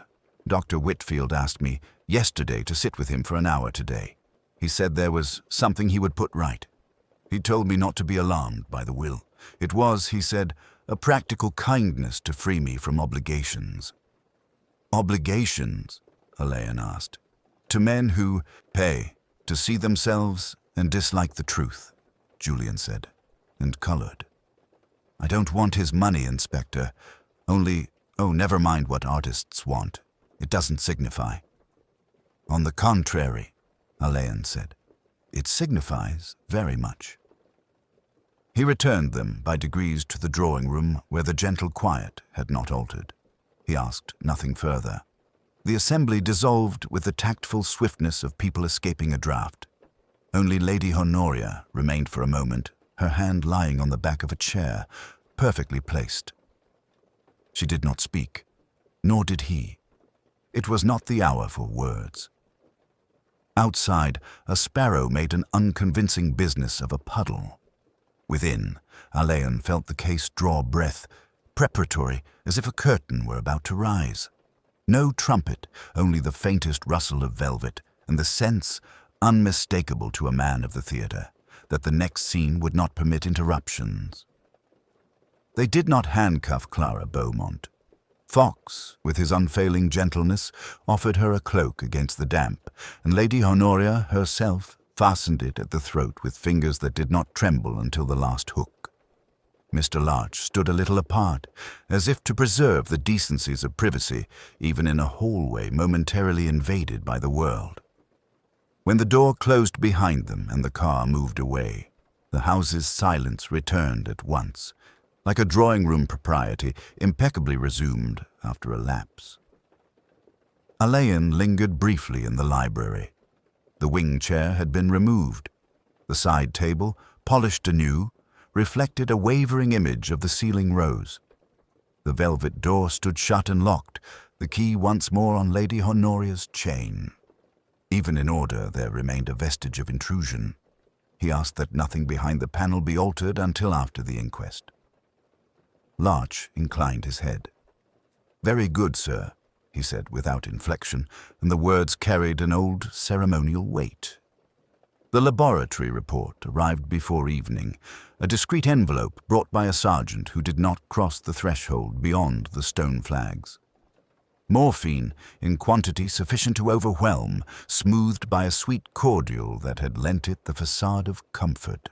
Speaker 1: Dr. Whitfield asked me yesterday to sit with him for an hour today. He said there was something he would put right. He told me not to be alarmed by the will. It was, he said, a practical kindness to free me from obligations." "Obligations?" Alleyn asked. "To men who pay to see themselves and dislike the truth," Julian said, and colored. "I don't want his money, Inspector. Only, never mind what artists want. It doesn't signify." "On the contrary," Alleyn said, "it signifies very much." He returned them by degrees to the drawing-room where the gentle quiet had not altered. He asked nothing further. The assembly dissolved with the tactful swiftness of people escaping a draught. Only Lady Honoria remained for a moment, her hand lying on the back of a chair, perfectly placed. She did not speak, nor did he. It was not the hour for words. Outside, a sparrow made an unconvincing business of a puddle. Within, Alleyn felt the case draw breath, preparatory, as if a curtain were about to rise. No trumpet, only the faintest rustle of velvet, and the sense, unmistakable to a man of the theatre, that the next scene would not permit interruptions. They did not handcuff Clara Beaumont. Fox, with his unfailing gentleness, offered her a cloak against the damp, and Lady Honoria herself fastened it at the throat with fingers that did not tremble until the last hook. Mr. Larch stood a little apart, as if to preserve the decencies of privacy, even in a hallway momentarily invaded by the world. When the door closed behind them and the car moved away, The house's silence returned at once, like a drawing-room propriety impeccably resumed after a lapse. Alleyn lingered briefly in the library. The wing chair had been removed. The side table, polished anew, reflected a wavering image of the ceiling rose. The velvet door stood shut and locked, the key once more on Lady Honoria's chain. Even in order, there remained a vestige of intrusion. He asked that nothing behind the panel be altered until after the inquest. Larch inclined his head. "Very good, sir," he said without inflection, and the words carried an old ceremonial weight. The laboratory report arrived before evening, a discreet envelope brought by a sergeant who did not cross the threshold beyond the stone flags. Morphine, in quantity sufficient to overwhelm, smoothed by a sweet cordial that had lent it the facade of comfort.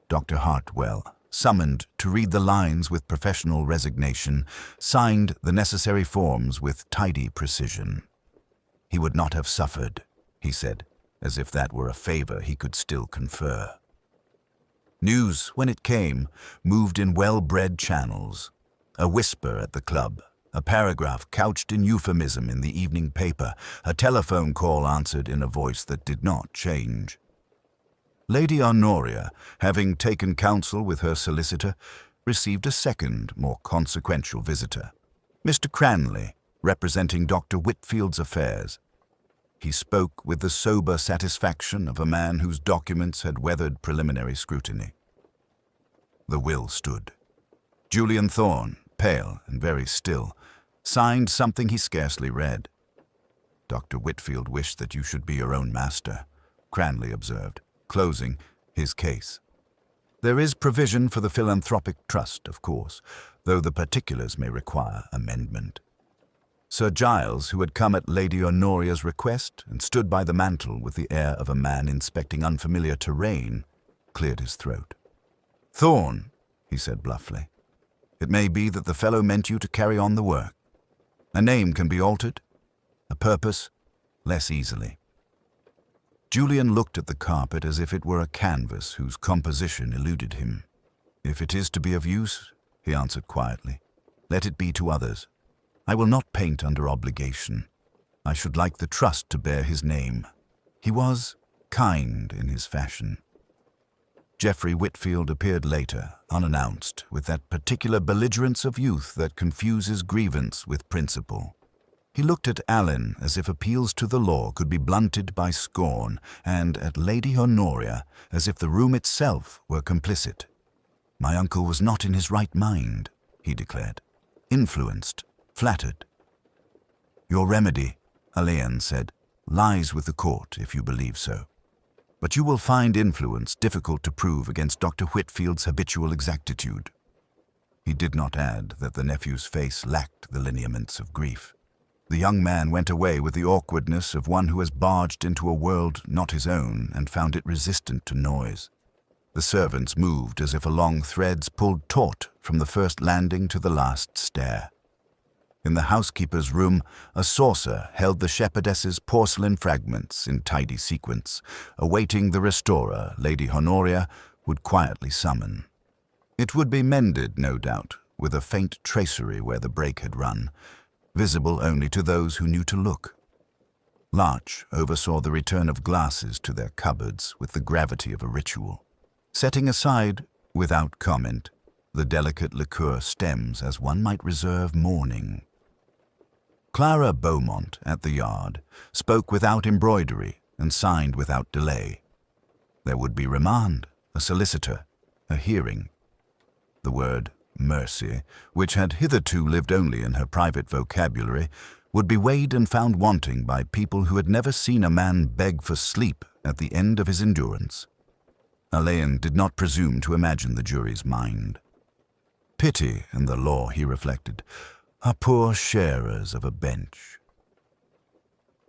Speaker 1: Dr. Hartwell, summoned to read the lines with professional resignation, signed the necessary forms with tidy precision. He would not have suffered, he said, as if that were a favor he could still confer. News, when it came, moved in well-bred channels. A whisper at the club, a paragraph couched in euphemism in the evening paper, a telephone call answered in a voice that did not change. Lady Honoria, having taken counsel with her solicitor, received a second, more consequential visitor, Mr. Cranley, representing Dr. Whitfield's affairs. He spoke with the sober satisfaction of a man whose documents had weathered preliminary scrutiny. The will stood. Julian Thorne, pale and very still, signed something he scarcely read. "Dr. Whitfield wished that you should be your own master," Cranley observed, closing his case. "There is provision for the philanthropic trust, of course, though the particulars may require amendment." Sir Giles, who had come at Lady Honoria's request and stood by the mantel with the air of a man inspecting unfamiliar terrain, cleared his throat. "Thorne," he said bluffly, "it may be that the fellow meant you to carry on the work. A name can be altered, a purpose less easily." Julian looked at the carpet as if it were a canvas whose composition eluded him. "If it is to be of use," he answered quietly, "let it be to others. I will not paint under obligation. I should like the trust to bear his name." He was kind in his fashion. Geoffrey Whitfield appeared later, unannounced, with that particular belligerence of youth that confuses grievance with principle. He looked at Alleyn as if appeals to the law could be blunted by scorn, and at Lady Honoria as if the room itself were complicit. "My uncle was not in his right mind," he declared. "Influenced, flattered." "Your remedy," Alleyn said, "lies with the court if you believe so. But you will find influence difficult to prove against Dr. Whitfield's habitual exactitude." He did not add that the nephew's face lacked the lineaments of grief. The young man went away with the awkwardness of one who has barged into a world not his own and found it resistant to noise. The servants moved as if along threads pulled taut from the first landing to the last stair. In the housekeeper's room, a saucer held the shepherdess's porcelain fragments in tidy sequence, awaiting the restorer Lady Honoria would quietly summon. It would be mended, no doubt, with a faint tracery where the break had run, visible only to those who knew to look. Larch oversaw the return of glasses to their cupboards with the gravity of a ritual, setting aside, without comment, the delicate liqueur stems as one might reserve mourning. Clara Beaumont, at the Yard, spoke without embroidery and signed without delay. There would be remand, a solicitor, a hearing. The word mercy, which had hitherto lived only in her private vocabulary, would be weighed and found wanting by people who had never seen a man beg for sleep at the end of his endurance. Alleyn did not presume to imagine the jury's mind. Pity and the law, he reflected, are poor sharers of a bench.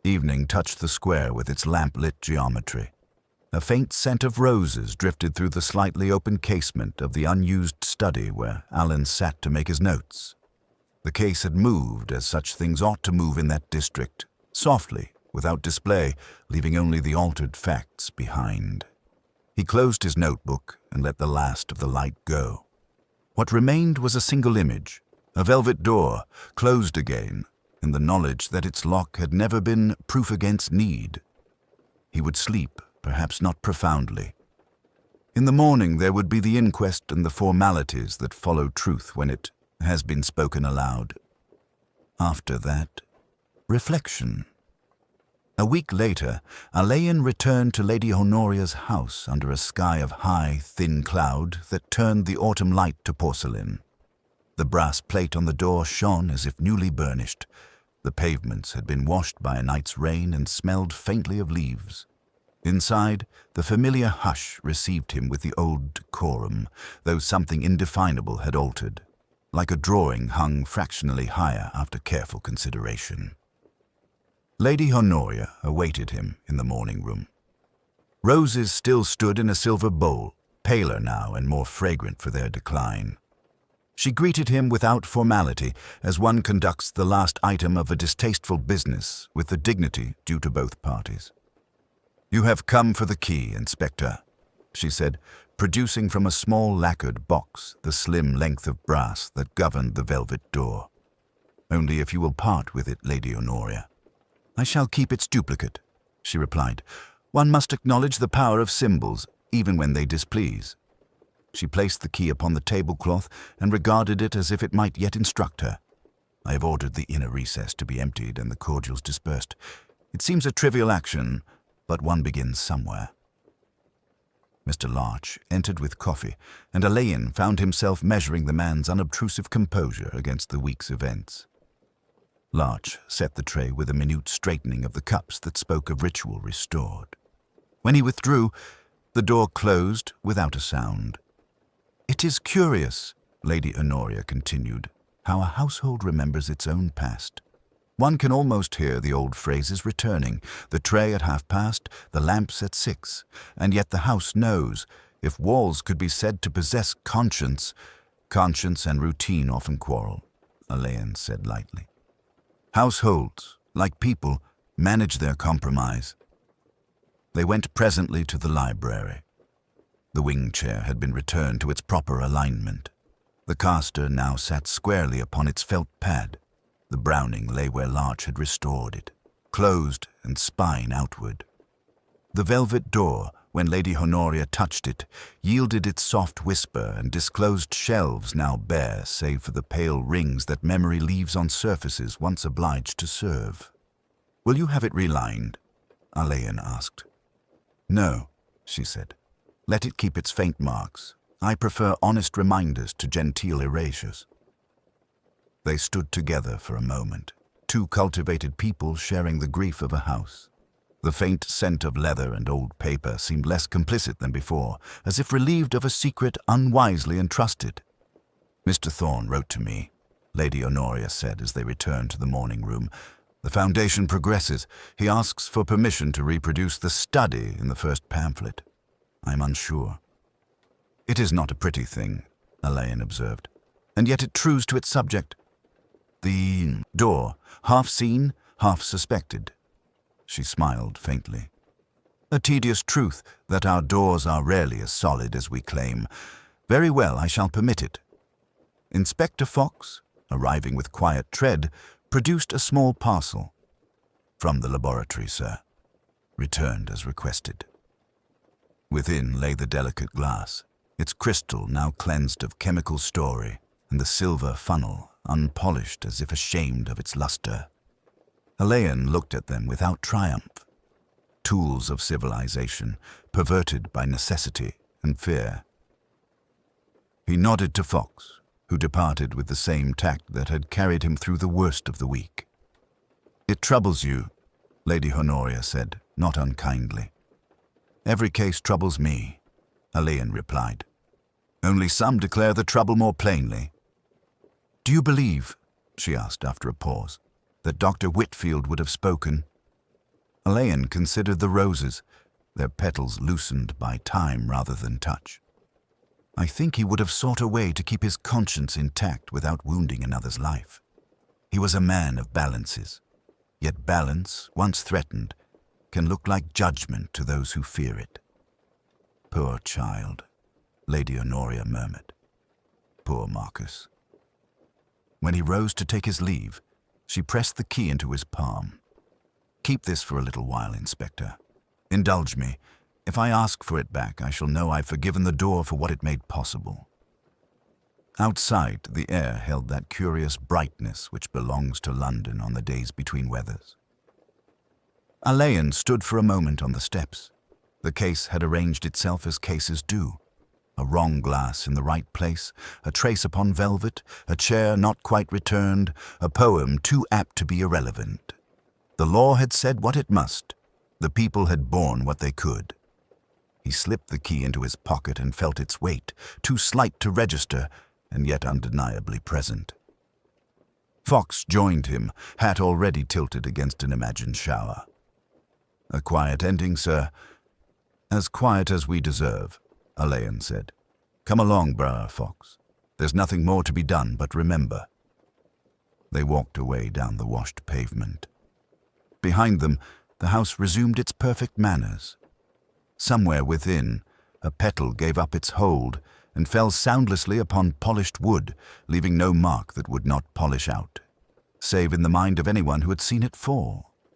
Speaker 1: Evening touched the square with its lamp-lit geometry. A faint scent of roses drifted through the slightly open casement of the unused study where Alleyn sat to make his notes. The case had moved as such things ought to move in that district, softly, without display, leaving only the altered facts behind. He closed his notebook and let the last of the light go. What remained was a single image, a velvet door, closed again, and the knowledge that its lock had never been proof against need. He would sleep, perhaps not profoundly. In the morning there would be the inquest and the formalities that follow truth when it has been spoken aloud. After that, reflection. A week later, Alleyn returned to Lady Honoria's house under a sky of high, thin cloud that turned the autumn light to porcelain. The brass plate on the door shone as if newly burnished. The pavements had been washed by a night's rain and smelled faintly of leaves. Inside, the familiar hush received him with the old decorum, though something indefinable had altered, like a drawing hung fractionally higher after careful consideration. Lady Honoria awaited him in the morning room. Roses still stood in a silver bowl, paler now and more fragrant for their decline. She greeted him without formality, as one conducts the last item of a distasteful business with the dignity due to both parties. "You have come for the key, Inspector," she said, producing from a small lacquered box the slim length of brass that governed the velvet door. "Only if you will part with it, Lady Honoria." "I shall keep its duplicate," she replied. "One must acknowledge the power of symbols, even when they displease." She placed the key upon the tablecloth and regarded it as if it might yet instruct her. "I have ordered the inner recess to be emptied and the cordials dispersed. It seems a trivial action, but one begins somewhere." Mr. Larch entered with coffee, and Alleyn found himself measuring the man's unobtrusive composure against the week's events. Larch set the tray with a minute straightening of the cups that spoke of ritual restored. When he withdrew, the door closed without a sound. "It is curious," Lady Honoria continued, "how a household remembers its own past. One can almost hear the old phrases returning, the tray at past, the lamps at 6, and yet the house knows. If walls could be said to possess conscience and routine often quarrel," Alleyn said lightly. "Households, like people, manage their compromise." They went presently to the library. The wing chair had been returned to its proper alignment. The caster now sat squarely upon its felt pad. The Browning lay where Larch had restored it, closed and spine outward. The velvet door, when Lady Honoria touched it, yielded its soft whisper and disclosed shelves now bare save for the pale rings that memory leaves on surfaces once obliged to serve. "Will you have it relined?" Alleyn asked. "No," she said. "Let it keep its faint marks. I prefer honest reminders to genteel erasures." They stood together for a moment, two cultivated people sharing the grief of a house. The faint scent of leather and old paper seemed less complicit than before, as if relieved of a secret unwisely entrusted. "Mr. Thorne wrote to me," Lady Honoria said as they returned to the morning room. "The Foundation progresses. He asks for permission to reproduce the study in the first pamphlet. I'm unsure." "It is not a pretty thing," Alleyn observed, "and yet it trues to its subject. The door, half seen, half suspected." She smiled faintly. "A tedious truth that our doors are rarely as solid as we claim. Very well, I shall permit it." Inspector Fox, arriving with quiet tread, produced a small parcel. "From the laboratory, sir," returned as requested. Within lay the delicate glass, its crystal now cleansed of chemical story, and the silver funnel unpolished as if ashamed of its luster. Alleyn looked at them without triumph. Tools of civilization, perverted by necessity and fear. He nodded to Fox, who departed with the same tact that had carried him through the worst of the week. "It troubles you," Lady Honoria said, not unkindly. "Every case troubles me," Alleyn replied. "Only some declare the trouble more plainly." "Do you believe," she asked after a pause, "that Dr. Whitfield would have spoken?" Alleyn considered the roses, their petals loosened by time rather than touch. "I think he would have sought a way to keep his conscience intact without wounding another's life. He was a man of balances, yet balance, once threatened, can look like judgment to those who fear it." Poor child, Lady Honoria murmured. Poor Marcus. When he rose to take his leave, she pressed the key into his palm. Keep this for a little while, Inspector. Indulge me. If I ask for it back, I shall know I've forgiven the door for what it made possible. Outside, the air held that curious brightness which belongs to London on the days between weathers. Alleyn stood for a moment on the steps. The case had arranged itself as cases do. A wrong glass in the right place, a trace upon velvet, a chair not quite returned, a poem too apt to be irrelevant. The law had said what it must. The people had borne what they could. He slipped the key into his pocket and felt its weight, too slight to register, and yet undeniably present. Fox joined him, hat already tilted against an imagined shower. "A quiet ending, sir." "As quiet as we deserve," Alleyn said. "Come along, Brer Fox. There's nothing more to be done, but remember." They walked away down the washed pavement. Behind them, the house resumed its perfect manners. Somewhere within, a petal gave up its hold and fell soundlessly upon polished wood, leaving no mark that would not polish out, save in the mind of anyone who had seen it fall.